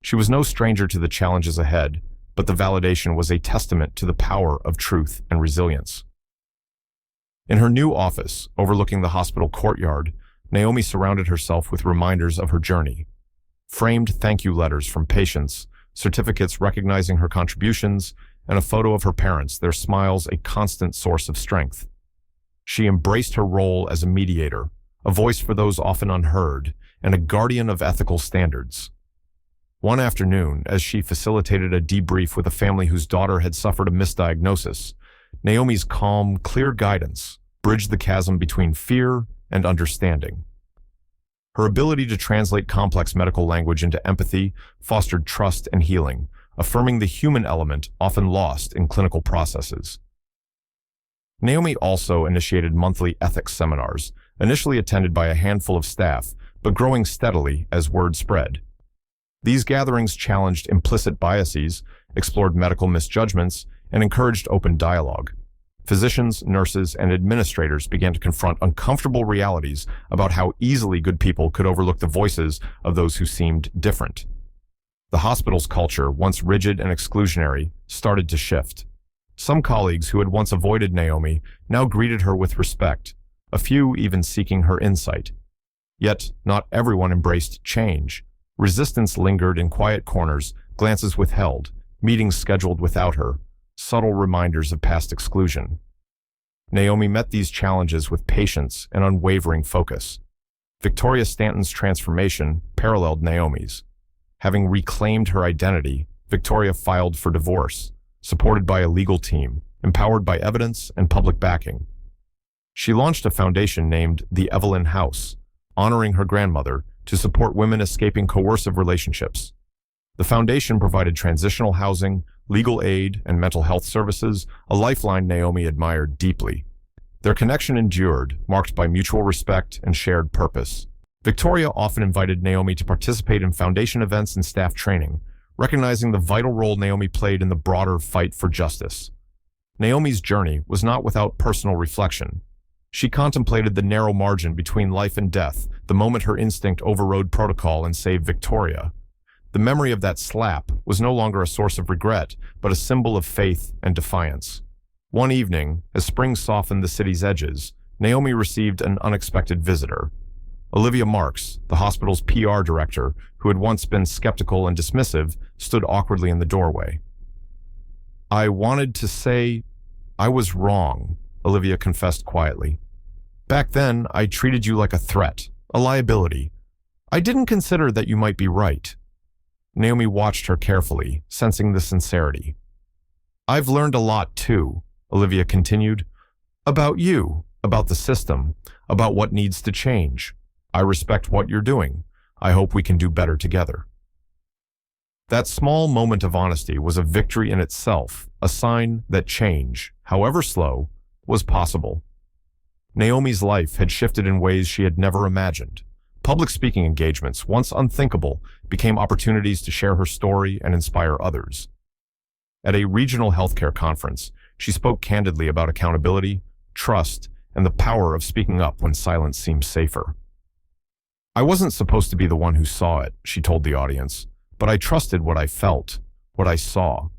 She was no stranger to the challenges ahead, but the validation was a testament to the power of truth and resilience. In her new office, overlooking the hospital courtyard, Naomi surrounded herself with reminders of her journey. Framed thank you letters from patients, certificates recognizing her contributions, and a photo of her parents, their smiles a constant source of strength. She embraced her role as a mediator, a voice for those often unheard, and a guardian of ethical standards. One afternoon, as she facilitated a debrief with a family whose daughter had suffered a misdiagnosis, Naomi's calm, clear guidance bridged the chasm between fear and understanding. Her ability to translate complex medical language into empathy fostered trust and healing, affirming the human element often lost in clinical processes. Naomi also initiated monthly ethics seminars, initially attended by a handful of staff, but growing steadily as word spread. These gatherings challenged implicit biases, explored medical misjudgments, and encouraged open dialogue. Physicians, nurses, and administrators began to confront uncomfortable realities about how easily good people could overlook the voices of those who seemed different. The hospital's culture, once rigid and exclusionary, started to shift. Some colleagues who had once avoided Naomi now greeted her with respect, a few even seeking her insight. Yet, not everyone embraced change. Resistance lingered in quiet corners, glances withheld, meetings scheduled without her, subtle reminders of past exclusion. Naomi met these challenges with patience and unwavering focus. Victoria Stanton's transformation paralleled Naomi's. Having reclaimed her identity, Victoria filed for divorce, supported by a legal team, empowered by evidence and public backing. She launched a foundation named the Evelyn House, honoring her grandmother, to support women escaping coercive relationships. The foundation provided transitional housing, legal aid, and mental health services, a lifeline Naomi admired deeply. Their connection endured, marked by mutual respect and shared purpose. Victoria often invited Naomi to participate in foundation events and staff training, recognizing the vital role Naomi played in the broader fight for justice. Naomi's journey was not without personal reflection. She contemplated the narrow margin between life and death the moment her instinct overrode protocol and saved Victoria. The memory of that slap was no longer a source of regret, but a symbol of faith and defiance. One evening, as spring softened the city's edges, Naomi received an unexpected visitor. Olivia Marks, the hospital's PR director, who had once been skeptical and dismissive, stood awkwardly in the doorway. "I wanted to say I was wrong," Olivia confessed quietly. "Back then, I treated you like a threat, a liability. I didn't consider that you might be right." Naomi watched her carefully, sensing the sincerity. "I've learned a lot too," Olivia continued. "About you, about the system, about what needs to change. I respect what you're doing. I hope we can do better together." That small moment of honesty was a victory in itself, a sign that change, however slow, was possible. Naomi's life had shifted in ways she had never imagined. Public speaking engagements, once unthinkable, became opportunities to share her story and inspire others. At a regional healthcare conference, she spoke candidly about accountability, trust, and the power of speaking up when silence seems safer. "I wasn't supposed to be the one who saw it," she told the audience, "but I trusted what I felt, what I saw.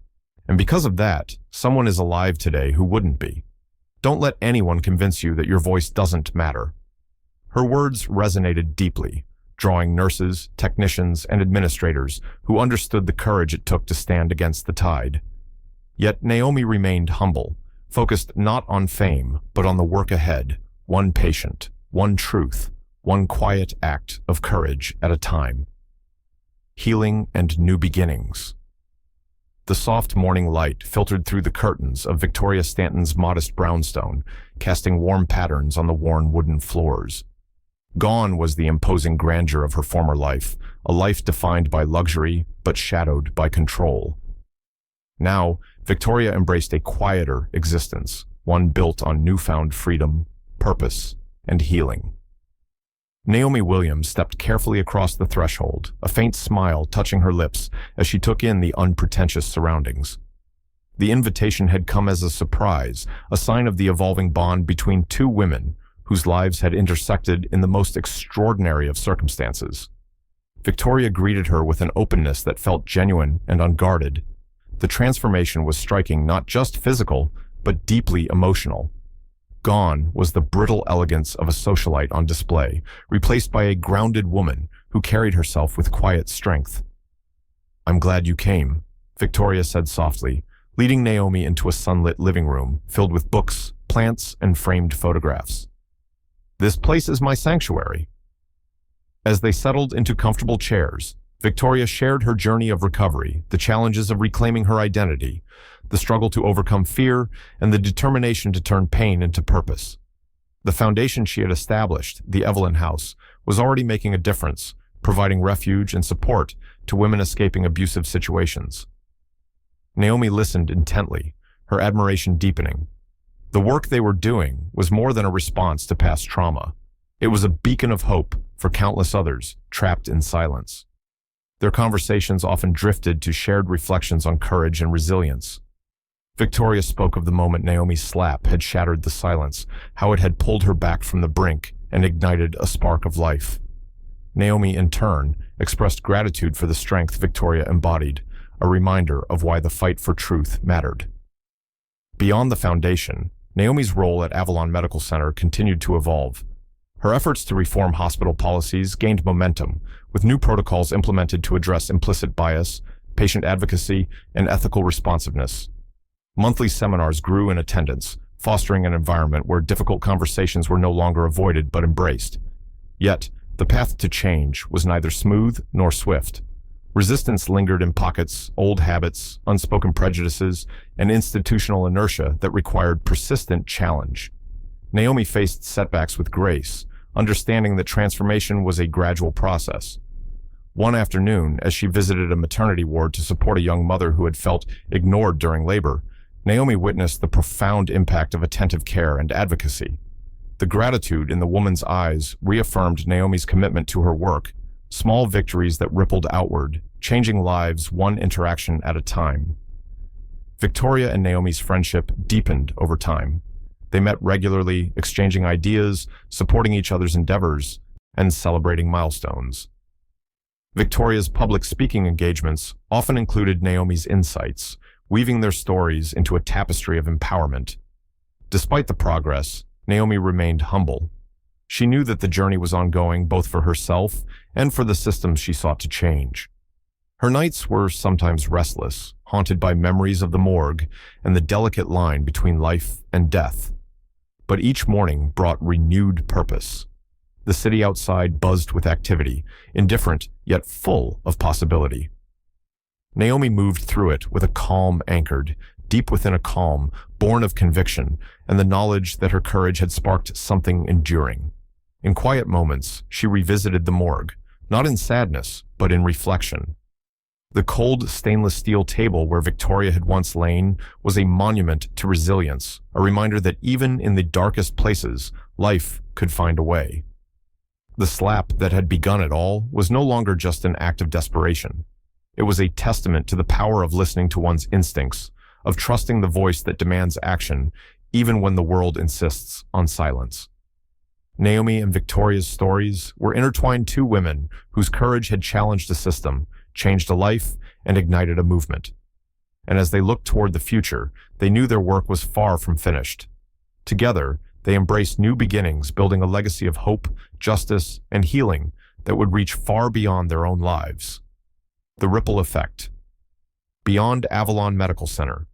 And because of that, someone is alive today who wouldn't be. Don't let anyone convince you that your voice doesn't matter." Her words resonated deeply, drawing nurses, technicians, and administrators who understood the courage it took to stand against the tide. Yet Naomi remained humble, focused not on fame, but on the work ahead, one patient, one truth, one quiet act of courage at a time. Healing and new beginnings. The soft morning light filtered through the curtains of Victoria Stanton's modest brownstone, casting warm patterns on the worn wooden floors. Gone was the imposing grandeur of her former life, a life defined by luxury but shadowed by control. Now, Victoria embraced a quieter existence, one built on newfound freedom, purpose, and healing. Naomi Williams stepped carefully across the threshold, a faint smile touching her lips as she took in the unpretentious surroundings. The invitation had come as a surprise, a sign of the evolving bond between two women whose lives had intersected in the most extraordinary of circumstances. Victoria greeted her with an openness that felt genuine and unguarded. The transformation was striking, not just physical, but deeply emotional. Gone was the brittle elegance of a socialite on display, replaced by a grounded woman who carried herself with quiet strength. "I'm glad you came," Victoria said softly, leading Naomi into a sunlit living room filled with books, plants, and framed photographs. "This place is my sanctuary." As they settled into comfortable chairs, Victoria shared her journey of recovery, the challenges of reclaiming her identity, the struggle to overcome fear, and the determination to turn pain into purpose. The foundation she had established, the Evelyn House, was already making a difference, providing refuge and support to women escaping abusive situations. Naomi listened intently, her admiration deepening. The work they were doing was more than a response to past trauma. It was a beacon of hope for countless others trapped in silence. Their conversations often drifted to shared reflections on courage and resilience. Victoria spoke of the moment Naomi's slap had shattered the silence, how it had pulled her back from the brink and ignited a spark of life. Naomi, in turn, expressed gratitude for the strength Victoria embodied, a reminder of why the fight for truth mattered. Beyond the foundation, Naomi's role at Avalon Medical Center continued to evolve. Her efforts to reform hospital policies gained momentum, with new protocols implemented to address implicit bias, patient advocacy, and ethical responsiveness. Monthly seminars grew in attendance, fostering an environment where difficult conversations were no longer avoided but embraced. Yet, the path to change was neither smooth nor swift. Resistance lingered in pockets, old habits, unspoken prejudices, and institutional inertia that required persistent challenge. Naomi faced setbacks with grace, understanding that transformation was a gradual process. One afternoon, as she visited a maternity ward to support a young mother who had felt ignored during labor, Naomi witnessed the profound impact of attentive care and advocacy. The The gratitude in the woman's eyes reaffirmed Naomi's commitment to her work, small victories that rippled outward, changing lives one interaction at a time. Victoria and Naomi's friendship deepened over time. They met regularly, exchanging ideas, supporting each other's endeavors, and celebrating milestones. Victoria's public speaking engagements often included Naomi's insights, weaving their stories into a tapestry of empowerment. Despite the progress, Naomi remained humble. She knew that the journey was ongoing both for herself and for the systems she sought to change. Her nights were sometimes restless, haunted by memories of the morgue and the delicate line between life and death. But each morning brought renewed purpose. The city outside buzzed with activity, indifferent yet full of possibility. Naomi moved through it with a calm anchored, deep within a calm, born of conviction and the knowledge that her courage had sparked something enduring. In quiet moments, she revisited the morgue, not in sadness, but in reflection. The cold stainless steel table where Victoria had once lain was a monument to resilience, a reminder that even in the darkest places, life could find a way. The slap that had begun it all was no longer just an act of desperation. It was a testament to the power of listening to one's instincts, of trusting the voice that demands action, even when the world insists on silence. Naomi and Victoria's stories were intertwined two women whose courage had challenged a system, changed a life, and ignited a movement. And as they looked toward the future, they knew their work was far from finished. Together, they embraced new beginnings, building a legacy of hope, justice, and healing that would reach far beyond their own lives. The ripple effect. Beyond Avalon Medical Center.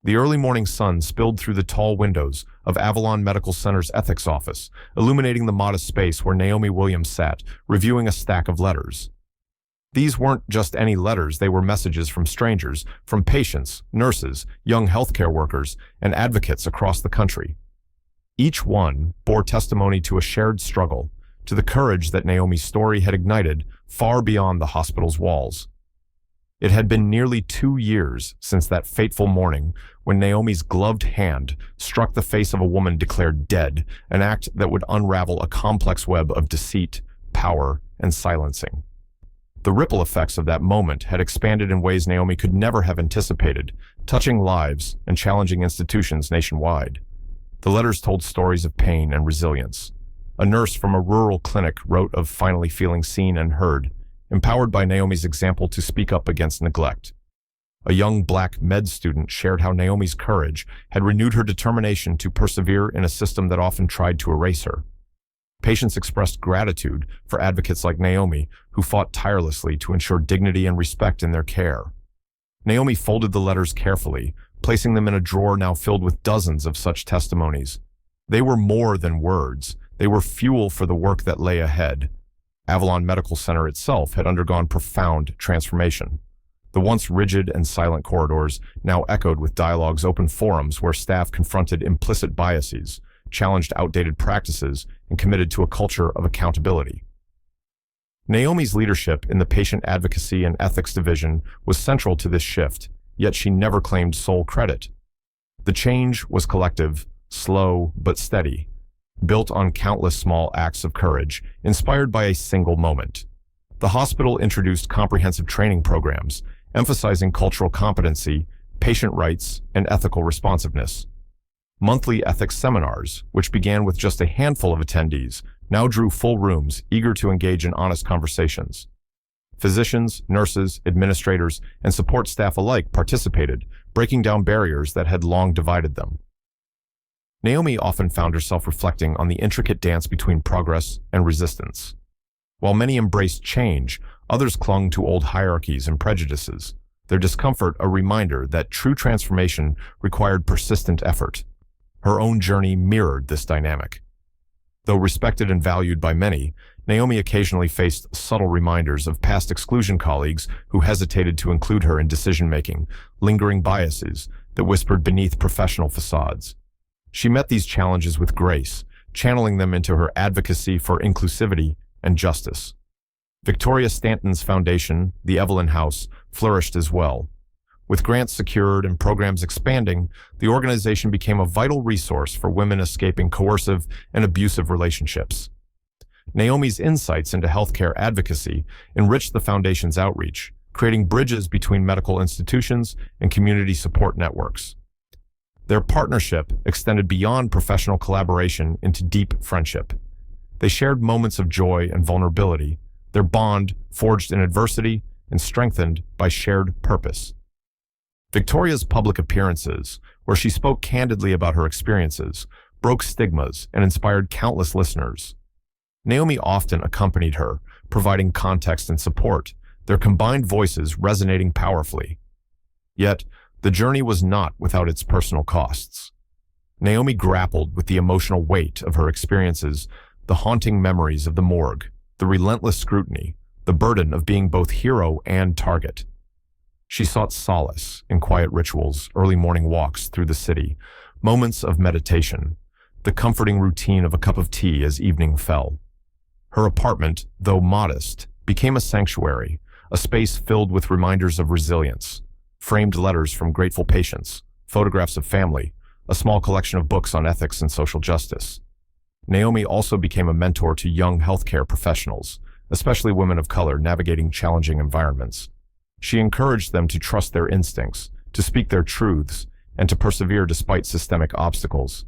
The early morning sun spilled through the tall windows of Avalon Medical Center's ethics office, illuminating the modest space where Naomi Williams sat, reviewing a stack of letters. These weren't just any letters, they were messages from strangers, from patients, nurses, young healthcare workers, and advocates across the country. Each one bore testimony to a shared struggle, to the courage that Naomi's story had ignited far beyond the hospital's walls. It had been nearly 2 years since that fateful morning when Naomi's gloved hand struck the face of a woman declared dead, an act that would unravel a complex web of deceit, power, and silencing. The ripple effects of that moment had expanded in ways Naomi could never have anticipated, touching lives and challenging institutions nationwide. The letters told stories of pain and resilience. A nurse from a rural clinic wrote of finally feeling seen and heard, empowered by Naomi's example to speak up against neglect. A young black med student shared how Naomi's courage had renewed her determination to persevere in a system that often tried to erase her. Patients expressed gratitude for advocates like Naomi, who fought tirelessly to ensure dignity and respect in their care. Naomi folded the letters carefully, placing them in a drawer now filled with dozens of such testimonies. They were more than words. They were fuel for the work that lay ahead. Avalon Medical Center itself had undergone profound transformation. The once rigid and silent corridors now echoed with dialogue's open forums where staff confronted implicit biases, challenged outdated practices, and committed to a culture of accountability. Naomi's leadership in the patient advocacy and ethics division was central to this shift, yet she never claimed sole credit. The change was collective, slow but steady, built on countless small acts of courage, inspired by a single moment. The hospital introduced comprehensive training programs, emphasizing cultural competency, patient rights, and ethical responsiveness. Monthly ethics seminars, which began with just a handful of attendees, now drew full rooms eager to engage in honest conversations. Physicians, nurses, administrators, and support staff alike participated, breaking down barriers that had long divided them. Naomi often found herself reflecting on the intricate dance between progress and resistance. While many embraced change, others clung to old hierarchies and prejudices, their discomfort a reminder that true transformation required persistent effort. Her own journey mirrored this dynamic. Though respected and valued by many, Naomi occasionally faced subtle reminders of past exclusion colleagues who hesitated to include her in decision-making, lingering biases that whispered beneath professional facades. She met these challenges with grace, channeling them into her advocacy for inclusivity and justice. Victoria Stanton's foundation, the Evelyn House, flourished as well. With grants secured and programs expanding, the organization became a vital resource for women escaping coercive and abusive relationships. Naomi's insights into healthcare advocacy enriched the foundation's outreach, creating bridges between medical institutions and community support networks. Their partnership extended beyond professional collaboration into deep friendship. They shared moments of joy and vulnerability, their bond forged in adversity and strengthened by shared purpose. Victoria's public appearances, where she spoke candidly about her experiences, broke stigmas and inspired countless listeners. Naomi often accompanied her, providing context and support, their combined voices resonating powerfully. Yet, the journey was not without its personal costs. Naomi grappled with the emotional weight of her experiences, the haunting memories of the morgue, the relentless scrutiny, the burden of being both hero and target. She sought solace in quiet rituals, early morning walks through the city, moments of meditation, the comforting routine of a cup of tea as evening fell. Her apartment, though modest, became a sanctuary, a space filled with reminders of resilience, framed letters from grateful patients, photographs of family, a small collection of books on ethics and social justice. Naomi also became a mentor to young healthcare professionals, especially women of color navigating challenging environments. She encouraged them to trust their instincts, to speak their truths, and to persevere despite systemic obstacles.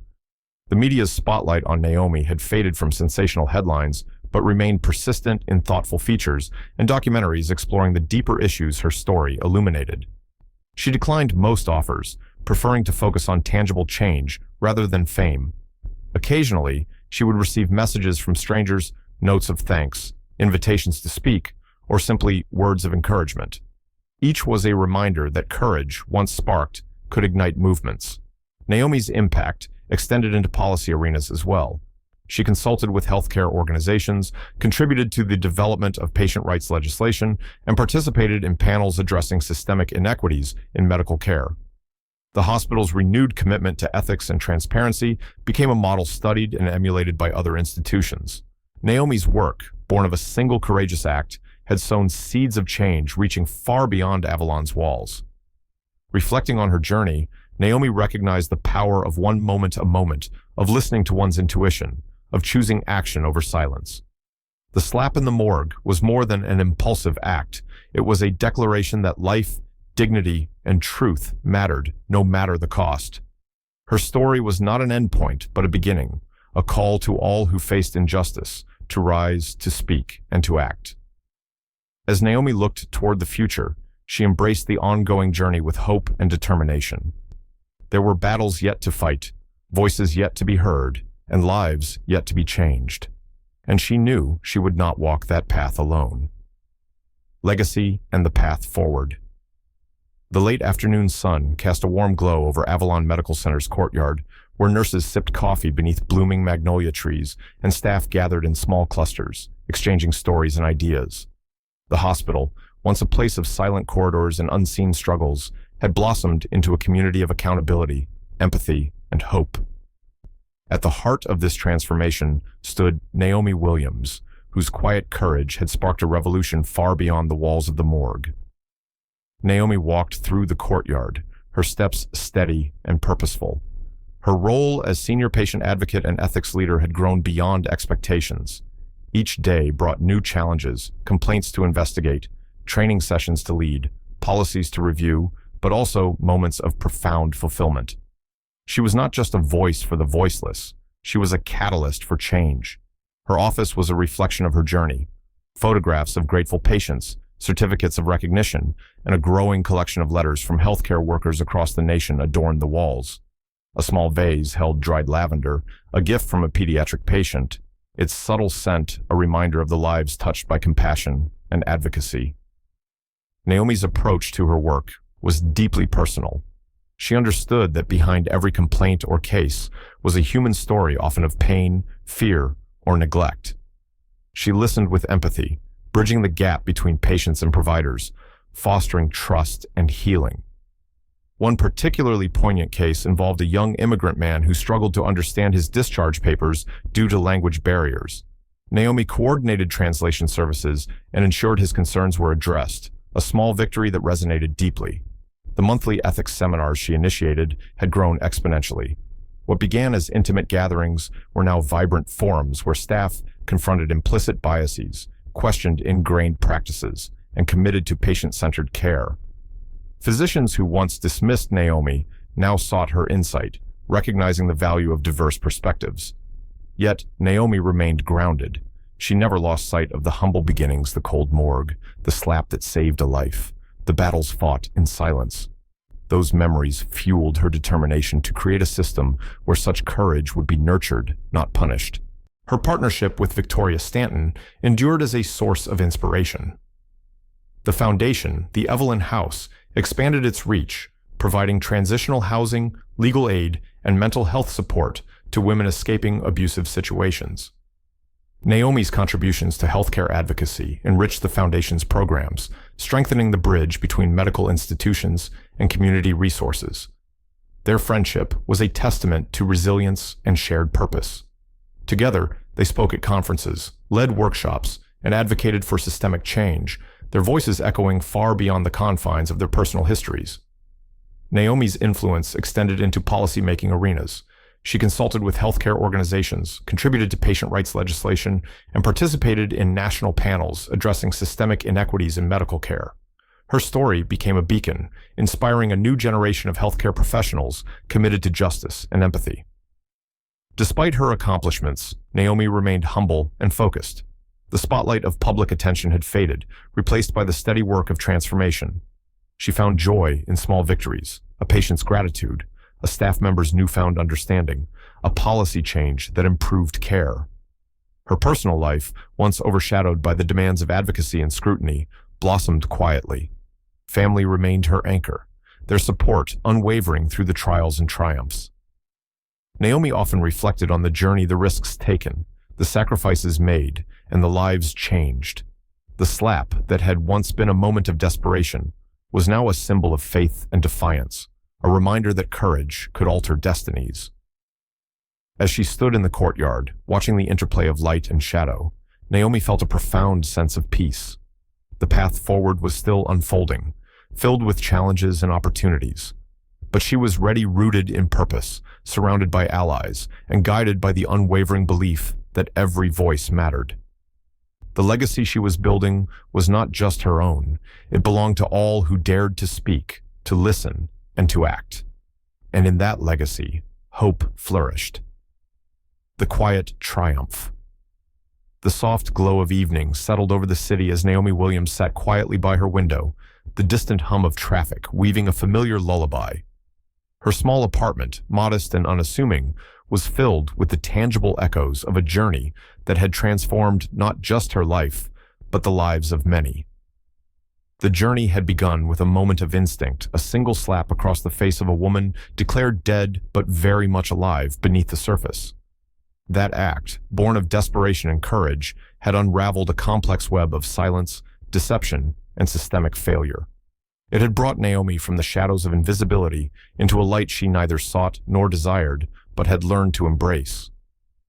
The media's spotlight on Naomi had faded from sensational headlines, but remained persistent in thoughtful features and documentaries exploring the deeper issues her story illuminated. She declined most offers, preferring to focus on tangible change rather than fame. Occasionally, she would receive messages from strangers, notes of thanks, invitations to speak, or simply words of encouragement. Each was a reminder that courage, once sparked, could ignite movements. Naomi's impact extended into policy arenas as well. She consulted with healthcare organizations, contributed to the development of patient rights legislation, and participated in panels addressing systemic inequities in medical care. The hospital's renewed commitment to ethics and transparency became a model studied and emulated by other institutions. Naomi's work, born of a single courageous act, had sown seeds of change reaching far beyond Avalon's walls. Reflecting on her journey, Naomi recognized the power of one moment a moment, of listening to one's intuition, of choosing action over silence. The slap in the morgue was more than an impulsive act. It was a declaration that life, dignity, and truth mattered, no matter the cost. Her story was not an endpoint, but a beginning, a call to all who faced injustice, to rise, to speak, and to act. As Naomi looked toward the future, she embraced the ongoing journey with hope and determination. There were battles yet to fight, voices yet to be heard, and lives yet to be changed. And she knew she would not walk that path alone. Legacy and the path forward. The late afternoon sun cast a warm glow over Avalon Medical Center's courtyard, where nurses sipped coffee beneath blooming magnolia trees and staff gathered in small clusters, exchanging stories and ideas. The hospital, once a place of silent corridors and unseen struggles, had blossomed into a community of accountability, empathy, and hope. At the heart of this transformation stood Naomi Williams, whose quiet courage had sparked a revolution far beyond the walls of the morgue. Naomi walked through the courtyard, her steps steady and purposeful. Her role as senior patient advocate and ethics leader had grown beyond expectations. Each day brought new challenges, complaints to investigate, training sessions to lead, policies to review, but also moments of profound fulfillment. She was not just a voice for the voiceless, she was a catalyst for change. Her office was a reflection of her journey. Photographs of grateful patients, certificates of recognition, and a growing collection of letters from healthcare workers across the nation adorned the walls. A small vase held dried lavender, a gift from a pediatric patient, its subtle scent a reminder of the lives touched by compassion and advocacy. Naomi's approach to her work was deeply personal. She understood that behind every complaint or case was a human story, often of pain, fear, or neglect. She listened with empathy, bridging the gap between patients and providers, fostering trust and healing. One particularly poignant case involved a young immigrant man who struggled to understand his discharge papers due to language barriers. Naomi coordinated translation services and ensured his concerns were addressed, a small victory that resonated deeply. The monthly ethics seminars she initiated had grown exponentially. What began as intimate gatherings were now vibrant forums where staff confronted implicit biases, questioned ingrained practices, and committed to patient-centered care. Physicians who once dismissed Naomi now sought her insight, recognizing the value of diverse perspectives. Yet, Naomi remained grounded. She never lost sight of the humble beginnings, the cold morgue, the slap that saved a life, the battles fought in silence. Those memories fueled her determination to create a system where such courage would be nurtured, not punished. Her partnership with Victoria Stanton endured as a source of inspiration. The foundation, the Evelyn House, expanded its reach, providing transitional housing, legal aid, and mental health support to women escaping abusive situations. Naomi's contributions to healthcare advocacy enriched the Foundation's programs, strengthening the bridge between medical institutions and community resources. Their friendship was a testament to resilience and shared purpose. Together, they spoke at conferences, led workshops, and advocated for systemic change, their voices echoing far beyond the confines of their personal histories. Naomi's influence extended into policy-making arenas. She consulted with healthcare organizations, contributed to patient rights legislation, and participated in national panels addressing systemic inequities in medical care. Her story became a beacon, inspiring a new generation of healthcare professionals committed to justice and empathy. Despite her accomplishments, Naomi remained humble and focused. The spotlight of public attention had faded, replaced by the steady work of transformation. She found joy in small victories, a patient's gratitude, a staff member's newfound understanding, a policy change that improved care. Her personal life, once overshadowed by the demands of advocacy and scrutiny, blossomed quietly. Family remained her anchor, their support unwavering through the trials and triumphs. Naomi often reflected on the journey, the risks taken, the sacrifices made, and the lives changed. The slap that had once been a moment of desperation was now a symbol of faith and defiance, a reminder that courage could alter destinies. As she stood in the courtyard, watching the interplay of light and shadow, Naomi felt a profound sense of peace. The path forward was still unfolding, filled with challenges and opportunities. But she was ready, rooted in purpose, surrounded by allies, and guided by the unwavering belief that every voice mattered. The legacy she was building was not just her own. It belonged to all who dared to speak, to listen, and to act. And in that legacy, hope flourished. The quiet triumph. The soft glow of evening settled over the city as Naomi Williams sat quietly by her window, the distant hum of traffic weaving a familiar lullaby. Her small apartment, modest and unassuming, was filled with the tangible echoes of a journey that had transformed not just her life, but the lives of many. The journey had begun with a moment of instinct, a single slap across the face of a woman declared dead but very much alive beneath the surface. That act, born of desperation and courage, had unraveled a complex web of silence, deception, and systemic failure. It had brought Naomi from the shadows of invisibility into a light she neither sought nor desired, but had learned to embrace.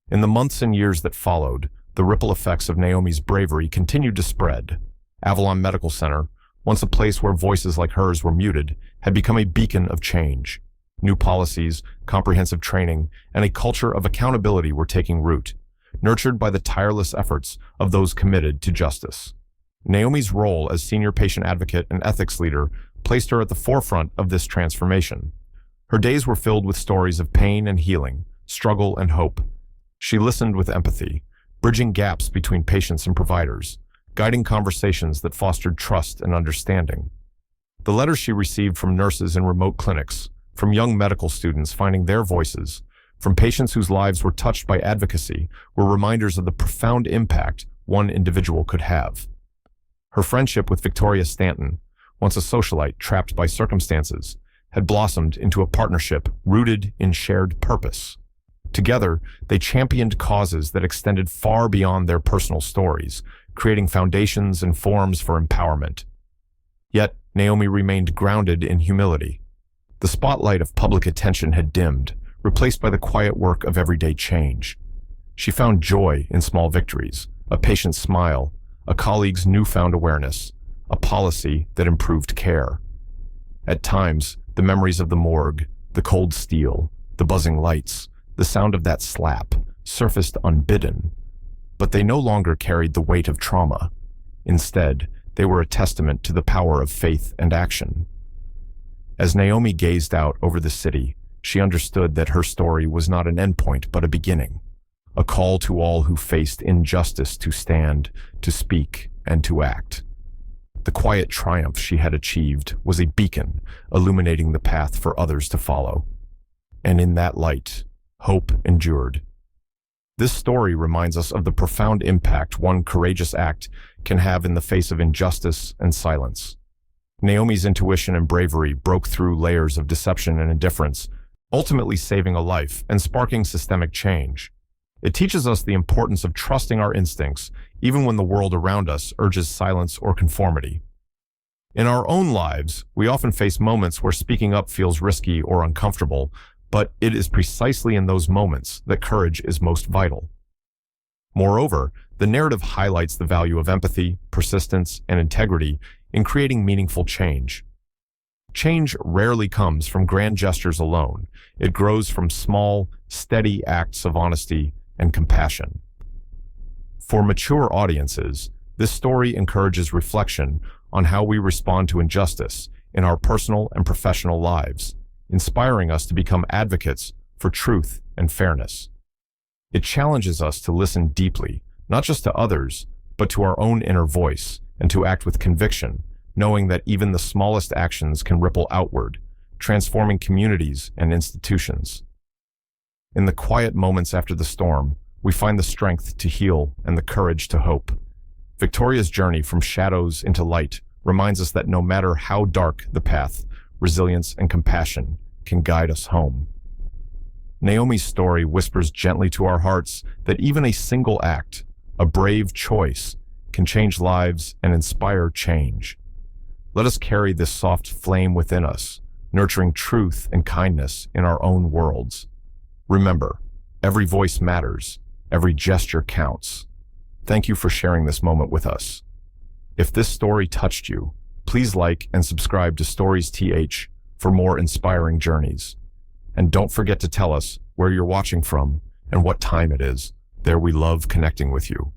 In the months and years that followed, the ripple effects of Naomi's bravery continued to spread. Avalon Medical Center, once a place where voices like hers were muted, had become a beacon of change. New policies, comprehensive training, and a culture of accountability were taking root, nurtured by the tireless efforts of those committed to justice. Naomi's role as senior patient advocate and ethics leader placed her at the forefront of this transformation. Her days were filled with stories of pain and healing, struggle and hope. She listened with empathy, bridging gaps between patients and providers, guiding conversations that fostered trust and understanding. The letters she received from nurses in remote clinics, from young medical students finding their voices, from patients whose lives were touched by advocacy, were reminders of the profound impact one individual could have. Her friendship with Victoria Stanton, once a socialite trapped by circumstances, had blossomed into a partnership rooted in shared purpose. Together, they championed causes that extended far beyond their personal stories, creating foundations and forums for empowerment. Yet, Naomi remained grounded in humility. The spotlight of public attention had dimmed, replaced by the quiet work of everyday change. She found joy in small victories, a patient's smile, a colleague's newfound awareness, a policy that improved care. At times, the memories of the morgue, the cold steel, the buzzing lights, the sound of that slap surfaced unbidden. But they no longer carried the weight of trauma. Instead, they were a testament to the power of faith and action. As Naomi gazed out over the city, she understood that her story was not an endpoint but a beginning, a call to all who faced injustice to stand, to speak, and to act. The quiet triumph she had achieved was a beacon illuminating the path for others to follow. And in that light, hope endured. This story reminds us of the profound impact one courageous act can have in the face of injustice and silence. Naomi's intuition and bravery broke through layers of deception and indifference, ultimately saving a life and sparking systemic change. It teaches us the importance of trusting our instincts, even when the world around us urges silence or conformity. In our own lives, we often face moments where speaking up feels risky or uncomfortable, but it is precisely in those moments that courage is most vital. Moreover, the narrative highlights the value of empathy, persistence, and integrity in creating meaningful change. Change rarely comes from grand gestures alone. It grows from small, steady acts of honesty and compassion. For mature audiences, this story encourages reflection on how we respond to injustice in our personal and professional lives, inspiring us to become advocates for truth and fairness. It challenges us to listen deeply, not just to others, but to our own inner voice, and to act with conviction, knowing that even the smallest actions can ripple outward, transforming communities and institutions. In the quiet moments after the storm, we find the strength to heal and the courage to hope. Victoria's journey from shadows into light reminds us that no matter how dark the path, resilience and compassion can guide us home. Naomi's story whispers gently to our hearts that even a single act, a brave choice, can change lives and inspire change. Let us carry this soft flame within us, nurturing truth and kindness in our own worlds. Remember, every voice matters, every gesture counts. Thank you for sharing this moment with us. If this story touched you, please like and subscribe to Stories TH for more inspiring journeys. And don't forget to tell us where you're watching from and what time it is. There we love connecting with you.